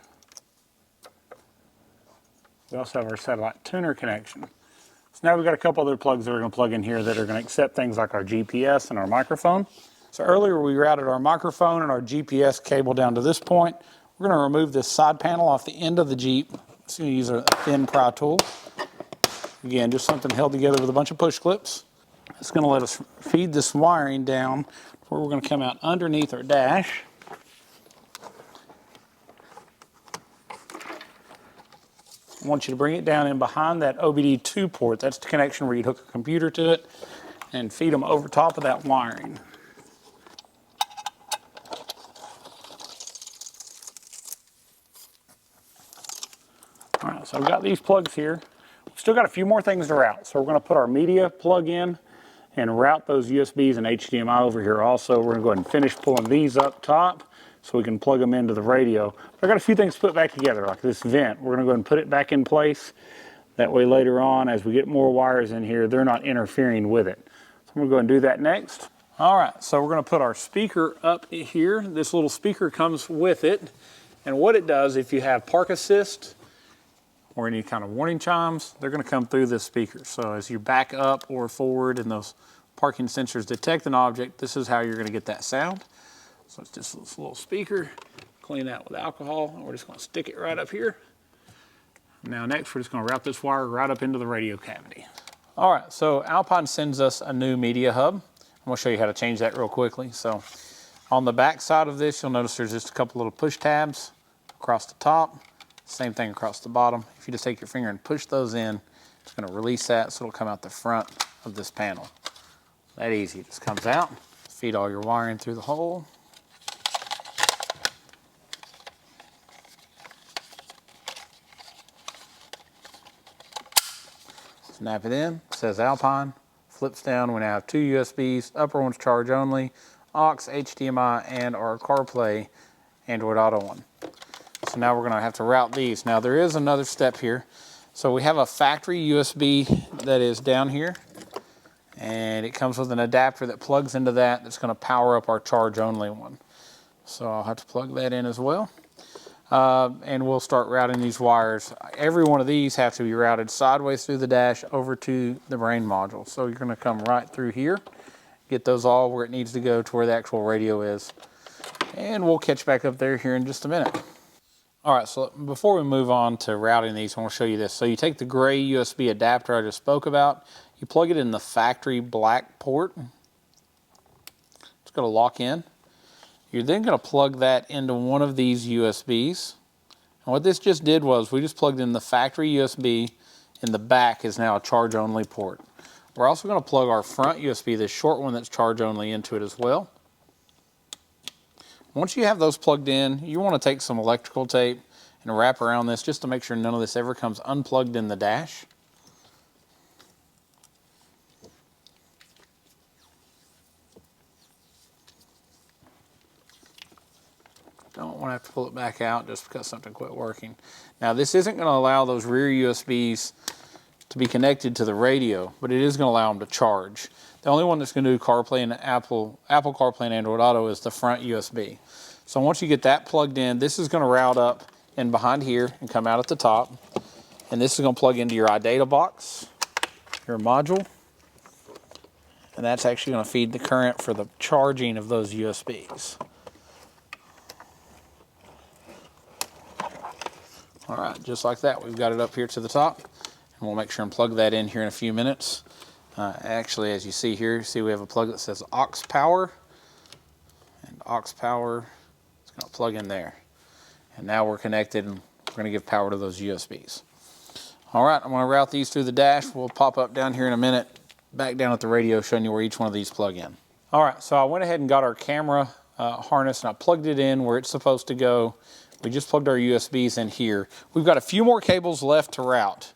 We also have our satellite tuner connection. So now we've got a couple other plugs that we're going to plug in here that are going to accept things like our GPS and our microphone. So earlier we routed our microphone and our GPS cable down to this point. We're going to remove this side panel off the end of the Jeep. So you use a thin pry tool. Again, just something held together with a bunch of push clips. It's going to let us feed this wiring down where we're going to come out underneath our dash. I want you to bring it down in behind that OBD2 port. That's the connection where you hook a computer to it and feed them over top of that wiring. All right, so I've got these plugs here. We've still got a few more things to route. So we're going to put our media plug in and route those USBs and HDMI over here also. We're going to go ahead and finish pulling these up top so we can plug them into the radio. I've got a few things to put back together, like this vent. We're going to go ahead and put it back in place. That way later on, as we get more wires in here, they're not interfering with it. So I'm going to go ahead and do that next. All right, so we're going to put our speaker up here. This little speaker comes with it. And what it does, if you have park assist or any kind of warning chimes, they're going to come through this speaker. So as you back up or forward and those parking sensors detect an object, this is how you're going to get that sound. So it's just this little speaker. Clean that with alcohol. And we're just going to stick it right up here. Now next we're just going to route this wire right up into the radio cavity. All right, so Alpine sends us a new media hub. I'm going to show you how to change that real quickly. So on the back side of this, you'll notice there's just a couple little push tabs across the top. Same thing across the bottom. If you just take your finger and push those in, it's going to release that so it'll come out the front of this panel. That easy, it just comes out. Feed all your wiring through the hole. Snap it in, it says Alpine, flips down, we now have 2 USBs, upper one's charge only, aux, HDMI, and our CarPlay Android Auto one. So now we're gonna have to route these. Now there is another step here. So we have a factory USB that is down here, and it comes with an adapter that plugs into that that's gonna power up our charge only one. So I'll have to plug that in as well. And we'll start routing these wires. Every one of these have to be routed sideways through the dash over to the brain module. So you're gonna come right through here, get those all where it needs to go to where the actual radio is. And we'll catch back up there here in just a minute. All right, so before we move on to routing these, I want to show you this. So you take the gray USB adapter I just spoke about, you plug it in the factory black port. It's gonna lock in. You're then going to plug that into one of these USBs. And what this just did was we just plugged in the factory USB, and the back is now a charge only port. We're also going to plug our front USB, this short one that's charge only, into it as well. Once you have those plugged in, you want to take some electrical tape and wrap around this just to make sure none of this ever comes unplugged in the dash. Don't want to have to pull it back out just because something quit working. Now this isn't going to allow those rear USBs to be connected to the radio, but it is going to allow them to charge. The only one that's going to do CarPlay and Apple CarPlay and Android Auto is the front USB. So once you get that plugged in, this is going to route up in behind here and come out at the top. And this is going to plug into your iData box, your module. And that's actually going to feed the current for the charging of those USBs. All right, just like that, we've got it up here to the top, and we'll make sure and plug that in here in a few minutes. Actually, as you see here, see we have a plug that says aux power, and aux power is going to plug in there. And now we're connected, and we're going to give power to those USBs. All right, I'm going to route these through the dash. We'll pop up down here in a minute, back down at the radio, showing you where each one of these plug in. All right, so I went ahead and got our camera harness, and I plugged it in where it's supposed to go. We just plugged our USBs in here. We've got a few more cables left to route.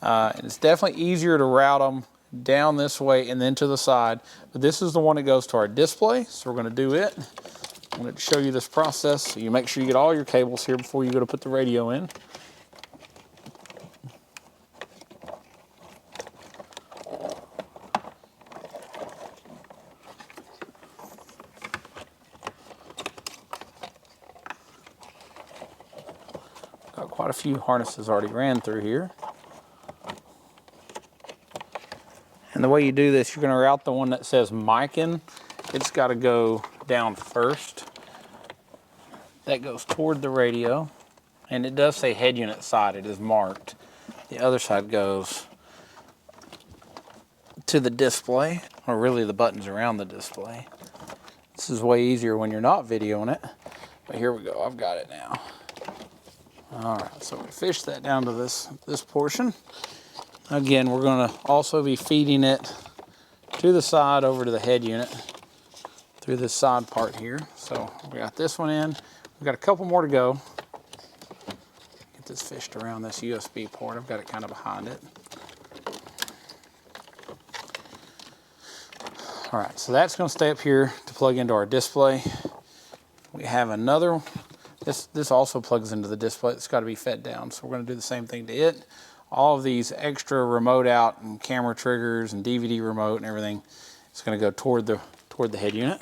And it's definitely easier to route them down this way and then to the side. But this is the one that goes to our display, so we're going to do it. I'm going to show you this process so you make sure you get all your cables here before you go to put the radio in. Got quite a few harnesses already ran through here. And the way you do this, you're going to route the one that says mic in. It's got to go down first. That goes toward the radio. And it does say head unit side. It is marked. The other side goes to the display, or really the buttons around the display. This is way easier when you're not videoing it. But here we go. I've got it now. All right, so we fish that down to this portion. Again, we're going to also be feeding it to the side over to the head unit through this side part here. So we got this one in. We've got a couple more to go. Get this fished around this USB port. I've got it kind of behind it. All right, so that's going to stay up here to plug into our display. We have another. This also plugs into the display. It's got to be fed down, so we're going to do the same thing to it. All of these extra remote out and camera triggers and DVD remote and everything, it's going to go toward the head unit.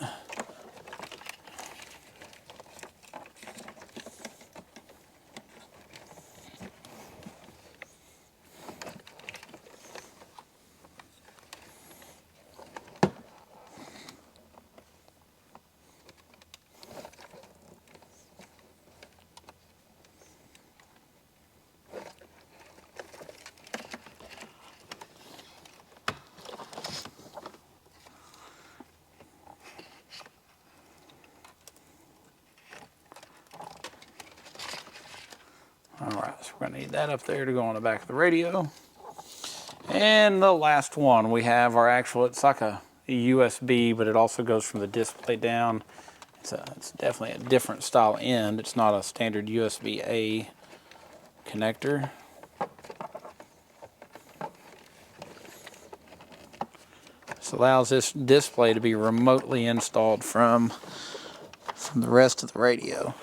All right, so we're gonna need that up there to go on the back of the radio. And the last one, we have our actual, it's like a USB, but it also goes from the display down. It's definitely a different style end. It's not a standard USB-A connector. This allows this display to be remotely installed from the rest of the radio.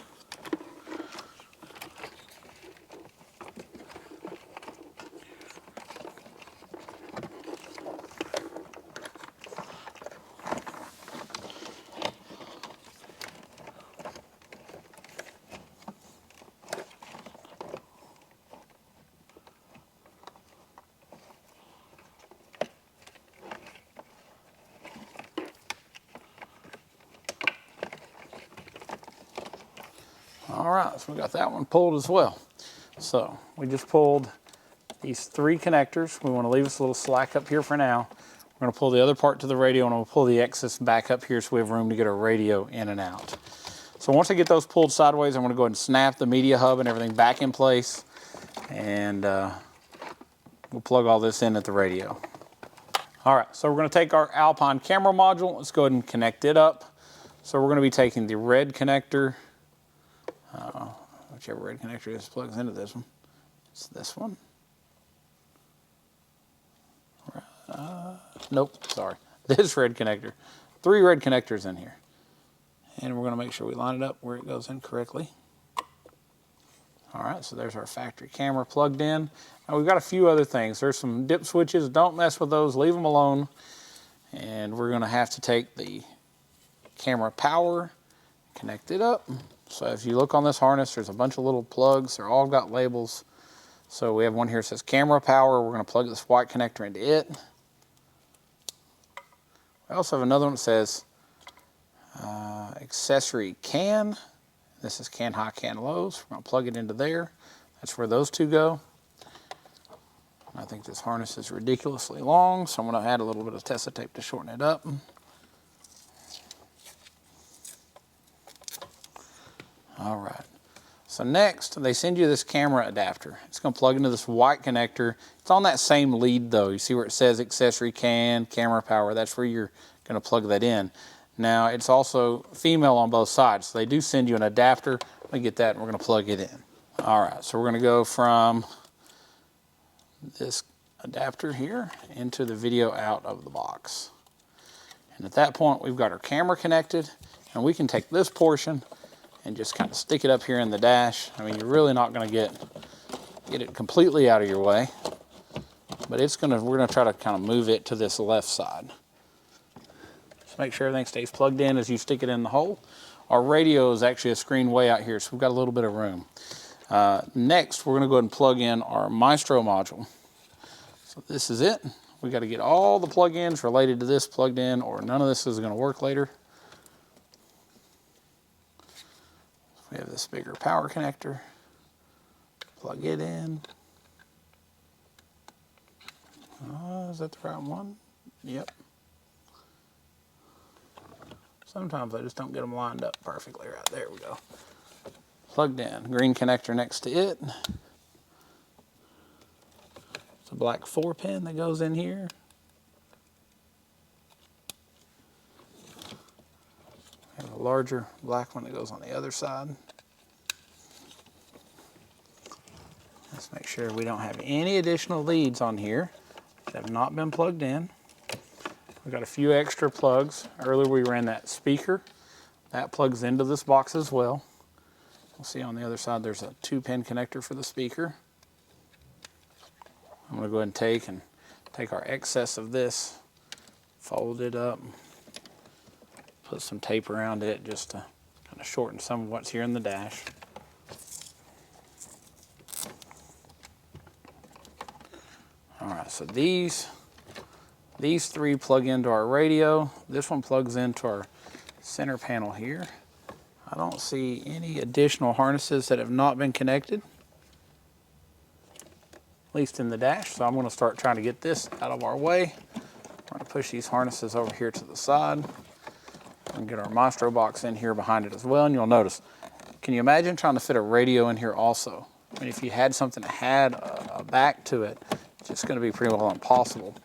All right, so we got that one pulled as well. So we just pulled these 3 connectors. We want to leave us a little slack up here for now. We're going to pull the other part to the radio, and we'll pull the excess back up here so we have room to get our radio in and out. So once I get those pulled sideways, I'm going to go ahead and snap the media hub and everything back in place, and we'll plug all this in at the radio. All right, so we're going to take our Alpine camera module. Let's go ahead and connect it up. So we're going to be taking the red connector, whichever red connector this plugs into this one. It's this one. Nope, sorry. This red connector. 3 red connectors in here. And we're going to make sure we line it up where it goes in correctly. All right, so there's our factory camera plugged in. Now we've got a few other things. There's some dip switches. Don't mess with those. Leave them alone. And we're going to have to take the camera power, connect it up. So if you look on this harness, there's a bunch of little plugs. They're all got labels. So we have one here that says camera power. We're going to plug this white connector into it. We also have another one that says accessory can. This is can high, can lows. We're going to plug it into there. That's where those 2 go. I think this harness is ridiculously long, so I'm going to add a little bit of Tessa tape to shorten it up. All right. So next, they send you this camera adapter. It's going to plug into this white connector. It's on that same lead though. You see where it says accessory can, camera power. That's where you're going to plug that in. Now it's also female on both sides. So they do send you an adapter. Let me get that and we're going to plug it in. All right, so we're going to go from this adapter here into the video out of the box. And at that point, we've got our camera connected, and we can take this portion and just kind of stick it up here in the dash. I mean, you're really not going to get it completely out of your way, but we're going to try to kind of move it to this left side. Just make sure everything stays plugged in as you stick it in the hole. Our radio is actually a screen way out here, so we've got a little bit of room. Next, we're going to go ahead and plug in our Maestro module. So this is it. We got to get all the plug-ins related to this plugged in, or none of this is going to work later. We have this bigger power connector. Plug it in. Is that the right one? Yep. Sometimes I just don't get them lined up perfectly right. There we go. Plugged in. Green connector next to it. It's a black 4-pin that goes in here. We have a larger black one that goes on the other side. Let's make sure we don't have any additional leads on here that have not been plugged in. We've got a few extra plugs. Earlier we ran that speaker. That plugs into this box as well. You'll see on the other side there's a 2-pin connector for the speaker. I'm going to go ahead and take our excess of this, fold it up, put some tape around it just to kind of shorten some of what's here in the dash. All right, so these 3 plug into our radio. This one plugs into our center panel here. I don't see any additional harnesses that have not been connected, at least in the dash. So I'm going to start trying to get this out of our way. We're going to push these harnesses over here to the side and get our Maestro box in here behind it as well. And you'll notice, can you imagine trying to fit a radio in here also? I mean, if you had something that had a back to it, it's just going to be pretty well impossible.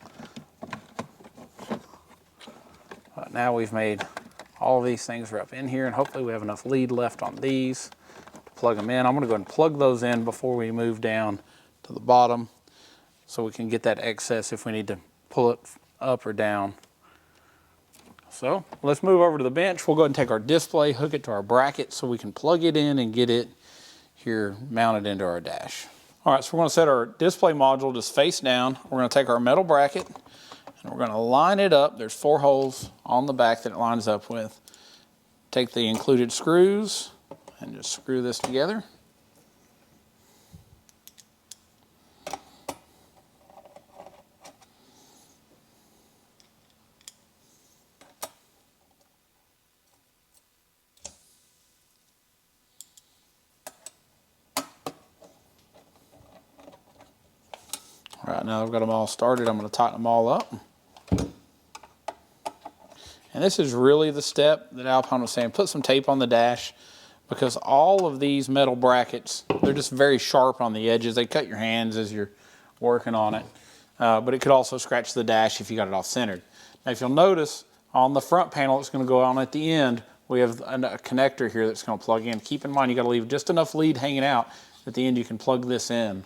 But now we've made all of these things are up in here, and hopefully we have enough lead left on these to plug them in. I'm going to go ahead and plug those in before we move down to the bottom so we can get that excess if we need to pull it up or down. So let's move over to the bench. We'll go ahead and take our display, hook it to our bracket so we can plug it in and get it here mounted into our dash. All right, so we're going to set our display module just face down. We're going to take our metal bracket and we're going to line it up. There's 4 holes on the back that it lines up with. Take the included screws and just screw this together. All right, now I've got them all started, I'm going to tighten them all up. And this is really the step that Alpine was saying, put some tape on the dash, because all of these metal brackets, they're just very sharp on the edges. They cut your hands as you're working on it, but it could also scratch the dash if you got it off centered. Now if you'll notice, on the front panel that's going to go on at the end, we have a connector here that's going to plug in. Keep in mind you got to leave just enough lead hanging out. At the end you can plug this in.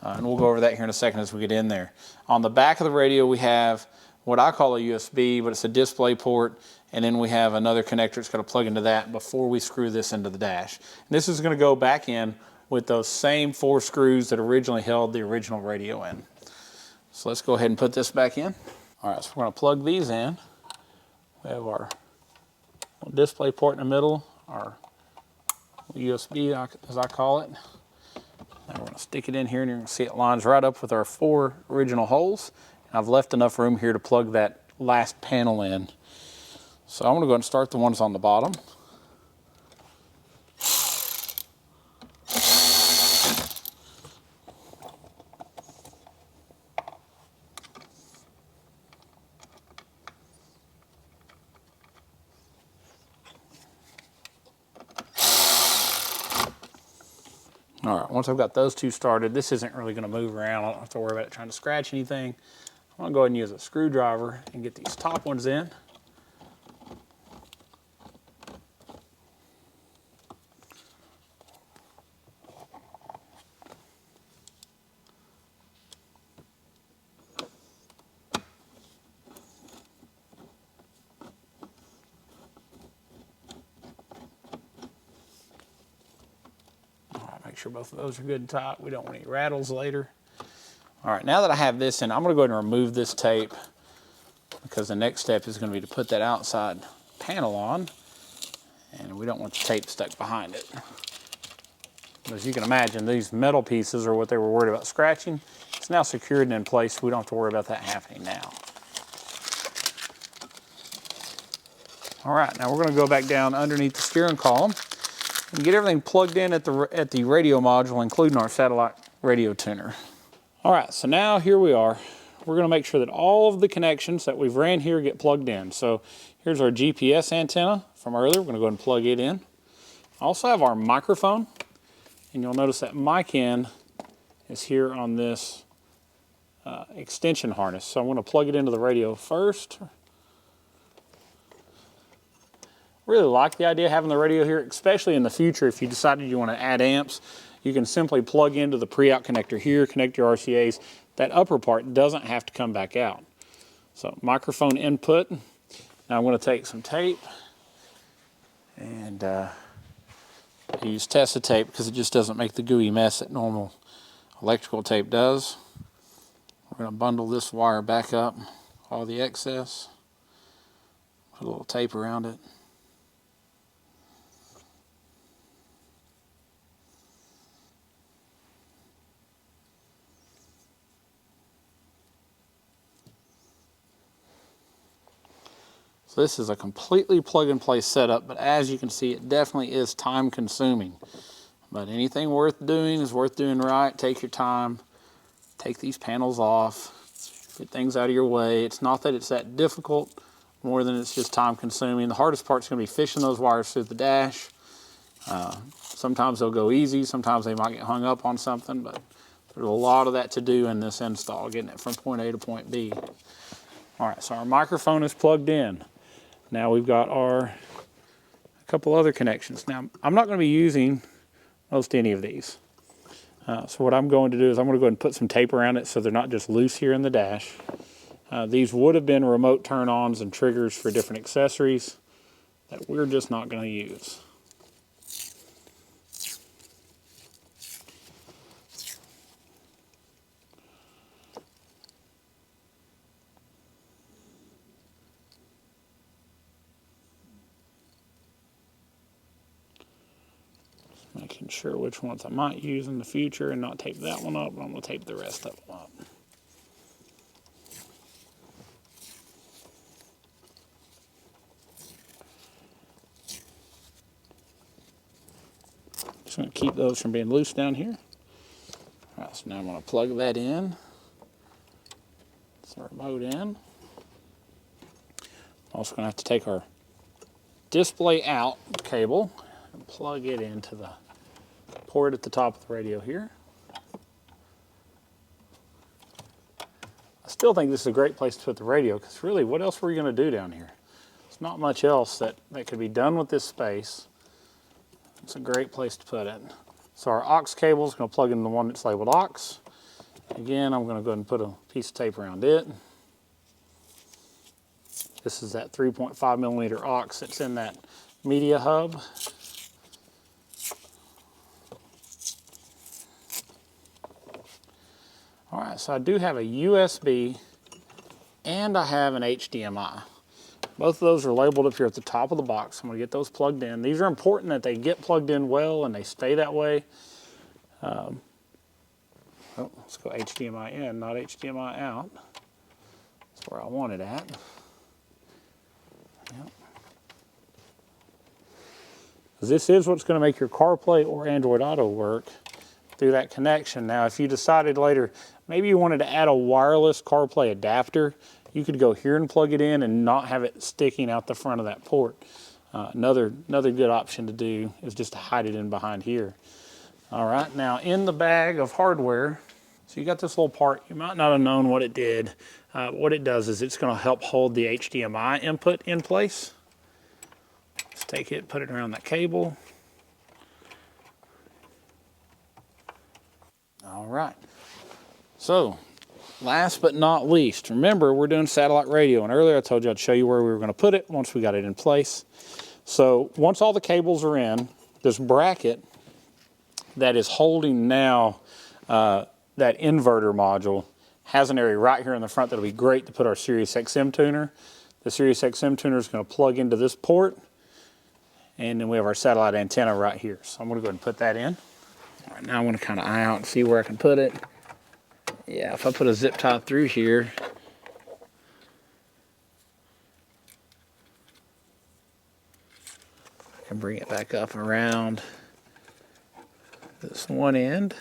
And we'll go over that here in a second as we get in there. On the back of the radio we have what I call a USB, but it's a display port, and then we have another connector that's going to plug into that before we screw this into the dash. And this is going to go back in with those same 4 screws that originally held the original radio in. So let's go ahead and put this back in. All right, so we're going to plug these in. We have our display port in the middle, our USB as I call it. Now we're going to stick it in here, and you're going to see it lines right up with our 4 original holes. And I've left enough room here to plug that last panel in. So I'm going to go ahead and start the ones on the bottom. All right, once I've got those 2 started, this isn't really going to move around. I don't have to worry about it trying to scratch anything. I'm going to go ahead and use a screwdriver and get these top ones in. Make sure both of those are good and tight. We don't want any rattles later. All right, now that I have this in, I'm going to go ahead and remove this tape, because the next step is going to be to put that outside panel on, and we don't want the tape stuck behind it. As you can imagine, these metal pieces are what they were worried about scratching. It's now secured and in place, so we don't have to worry about that happening now. All right, now we're going to go back down underneath the steering column and get everything plugged in at the radio module, including our satellite radio tuner. All right, so now here we are. We're going to make sure that all of the connections that we've ran here get plugged in. So here's our GPS antenna from earlier. We're going to go ahead and plug it in. I also have our microphone, and you'll notice that mic end is here on this extension harness. So I'm going to plug it into the radio first. Really like the idea of having the radio here, especially in the future. If you decided you want to add amps, you can simply plug into the pre-out connector here, connect your RCAs. That upper part doesn't have to come back out. So microphone input. Now I'm going to take some tape and use Tessa tape because it just doesn't make the gooey mess that normal electrical tape does. We're going to bundle this wire back up, all the excess, put a little tape around it. So this is a completely plug-and-play setup, but as you can see, it definitely is time-consuming. But anything worth doing is worth doing right. Take your time, take these panels off, get things out of your way. It's not that it's that difficult, more than it's just time-consuming. The hardest part is going to be fishing those wires through the dash. Sometimes they'll go easy, sometimes they might get hung up on something, but there's a lot of that to do in this install, getting it from point A to point B. All right, so our microphone is plugged in. Now we've got a couple other connections. Now, I'm not going to be using most any of these. So what I'm going to do is I'm going to go ahead and put some tape around it so they're not just loose here in the dash. These would have been remote turn-ons and triggers for different accessories that we're just not going to use. Making sure which ones I might use in the future and not tape that one up, but I'm going to tape the rest of them up. Just going to keep those from being loose down here. All right, so now I'm going to plug that in. It's the remote in. I'm also going to have to take our display out cable and plug it into the port at the top of the radio here. I still think this is a great place to put the radio, because really, what else were you going to do down here? There's not much else that could be done with this space. It's a great place to put it. So our aux cable is going to plug in the one that's labeled aux. Again, I'm going to go ahead and put a piece of tape around it. This is that 3.5 millimeter aux that's in that media hub. All right, so I do have a USB and I have an HDMI. Both of those are labeled up here at the top of the box. I'm going to get those plugged in. These are important that they get plugged in well and they stay that way. Oh, let's go HDMI in, not HDMI out. That's where I want it at. Yep. This is what's going to make your CarPlay or Android Auto work through that connection. Now, if you decided later, maybe you wanted to add a wireless CarPlay adapter, you could go here and plug it in and not have it sticking out the front of that port. Another good option to do is just to hide it in behind here. All right, now in the bag of hardware, so you got this little part. You might not have known what it did. What it does is it's going to help hold the HDMI input in place. Let's take it, put it around that cable. All right, so last but not least, remember we're doing satellite radio, and earlier I told you I'd show you where we were going to put it once we got it in place. So once all the cables are in, this bracket that is holding now that inverter module has an area right here in the front that'll be great to put our Sirius Xm tuner. The Sirius Xm tuner is going to plug into this port, and then we have our satellite antenna right here. So I'm going to go ahead and put that in. All right, now I'm going to kind of eye out and see where I can put it. Yeah, if I put a zip tie through here, I can bring it back up around this one end.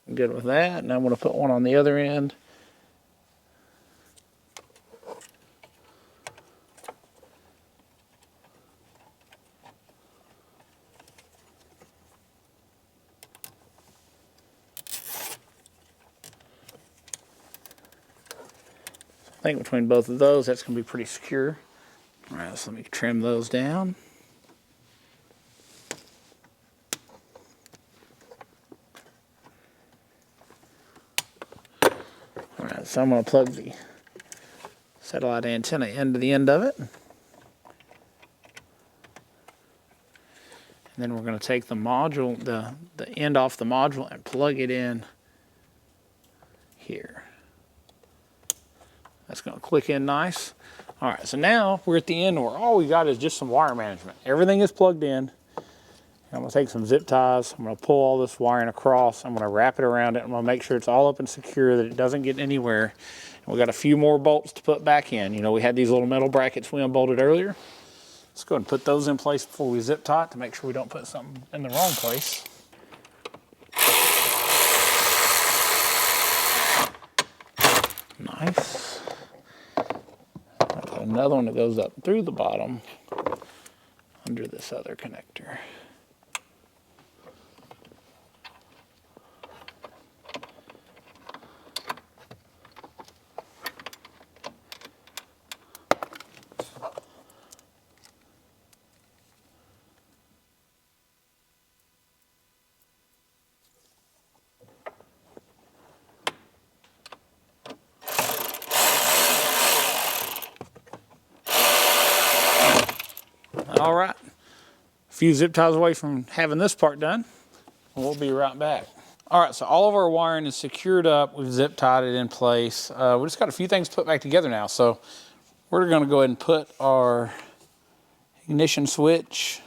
I'm good with that, and I'm going to put one on the other end. I think between both of those, that's going to be pretty secure. All right, so let me trim those down. All right, so I'm going to plug the satellite antenna into the end of it. And then we're going to take the module, the end off the module, and plug it in here. That's going to click in nice. All right, so now we're at the end where all we got is just some wire management. Everything is plugged in. I'm going to take some zip ties. I'm going to pull all this wiring across. I'm going to wrap it around it. I'm going to make sure it's all up and secure, that it doesn't get anywhere. And we got a few more bolts to put back in. You know, we had these little metal brackets we unbolted earlier. Let's go ahead and put those in place before we zip tie it to make sure we don't put something in the wrong place. Nice. I've got another one that goes up through the bottom under this other connector. All right, a few zip ties away from having this part done, and we'll be right back. All right, so all of our wiring is secured up. We've zip tied it in place. We just got a few things put back together now. So we're gonna go ahead and put our ignition switch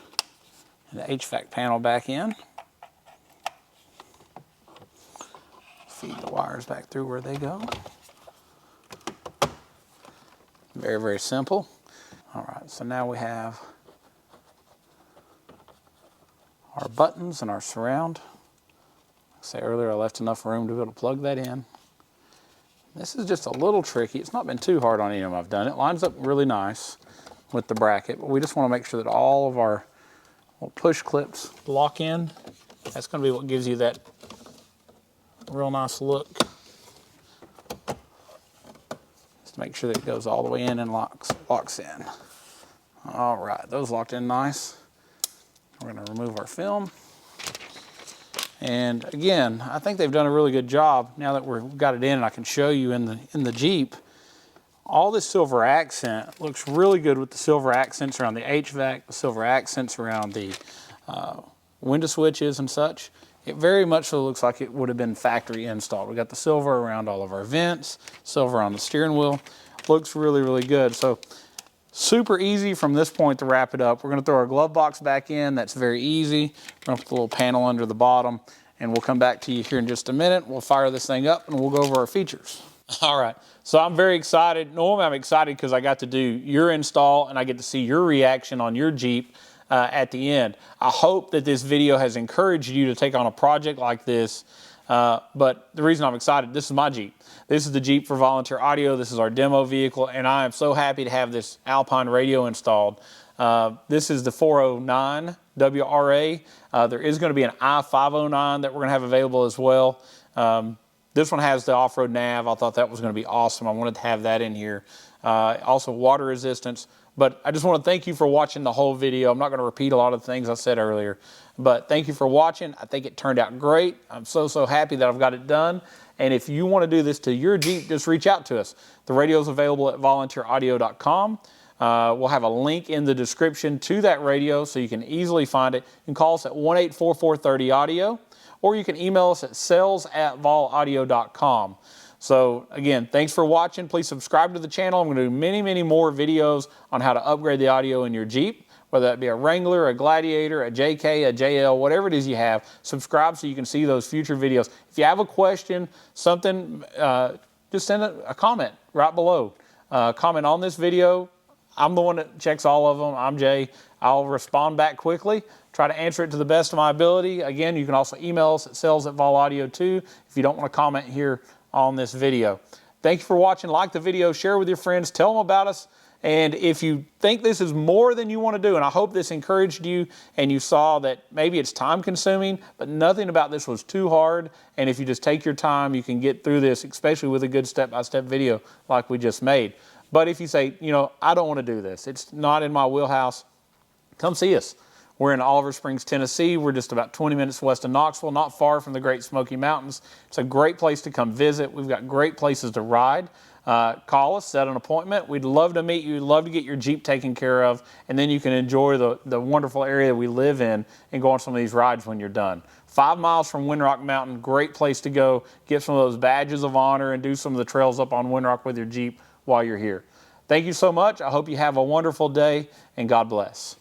and the HVAC panel back in. Feed the wires back through where they go. Very, very simple. All right, so now we have our buttons and our surround. Like I said earlier, I left enough room to be able to plug that in. This is just a little tricky. It's not been too hard on any of them I've done. It lines up really nice with the bracket, but we just want to make sure that all of our push clips lock in. That's going to be what gives you that real nice look. Just to make sure that it goes all the way in and locks in. All right, those locked in nice. We're going to remove our film. And again, I think they've done a really good job now that we've got it in and I can show you in the Jeep. All this silver accent looks really good with the silver accents around the HVAC, the silver accents around the window switches and such. It very much so looks like it would have been factory installed. We got the silver around all of our vents, silver on the steering wheel. Looks really, really good. So super easy from this point to wrap it up. We're going to throw our glove box back in. That's very easy. We're going to put the little panel under the bottom, and we'll come back to you here in just a minute. We'll fire this thing up, and we'll go over our features. All right, so I'm very excited. Normally I'm excited because I got to do your install, and I get to see your reaction on your Jeep at the end. I hope that this video has encouraged you to take on a project like this. But the reason I'm excited, this is my Jeep. This is the Jeep for Volunteer Audio. This is our demo vehicle, and I am so happy to have this Alpine Radio installed. This is the 409 WRA. There is going to be an i509 that we're going to have available as well. This one has the off-road nav. I thought that was going to be awesome. I wanted to have that in here. Also water resistance. But I just want to thank you for watching the whole video. I'm not going to repeat a lot of the things I said earlier, but thank you for watching. I think it turned out great. I'm so happy that I've got it done. And if you want to do this to your Jeep, just reach out to us. The radio is available at volunteeraudio.com. We'll have a link in the description to that radio so you can easily find it. You can call us at 1-844-30-AUDIO, or you can email us at sales@volaudio.com. So again, thanks for watching. Please subscribe to the channel. I'm going to do many more videos on how to upgrade the audio in your Jeep, whether that be a Wrangler, a Gladiator, a JK, a JL, whatever it is you have. Subscribe so you can see those future videos. If you have a question, something, just send a comment right below. Comment on this video. I'm the one that checks all of them. I'm Jay. I'll respond back quickly, try to answer it to the best of my ability. Again, you can also email us at sales@volaudio too if you don't want to comment here on this video. Thank you for watching. Like the video, share with your friends, tell them about us. And if you think this is more than you want to do, and I hope this encouraged you and you saw that maybe it's time consuming, but nothing about this was too hard. And if you just take your time, you can get through this, especially with a good step-by-step video like we just made. But if you say, you know, I don't want to do this, it's not in my wheelhouse, come see us. We're in Oliver Springs, Tennessee. We're just about 20 minutes west of Knoxville, not far from the Great Smoky Mountains. It's a great place to come visit. We've got great places to ride. Call us, set an appointment. We'd love to meet you. We'd love to get your Jeep taken care of, and then you can enjoy the wonderful area we live in and go on some of these rides when you're done. 5 miles from Windrock Mountain, great place to go. Get some of those badges of honor and do some of the trails up on Windrock with your Jeep while you're here. Thank you so much. I hope you have a wonderful day, and God bless.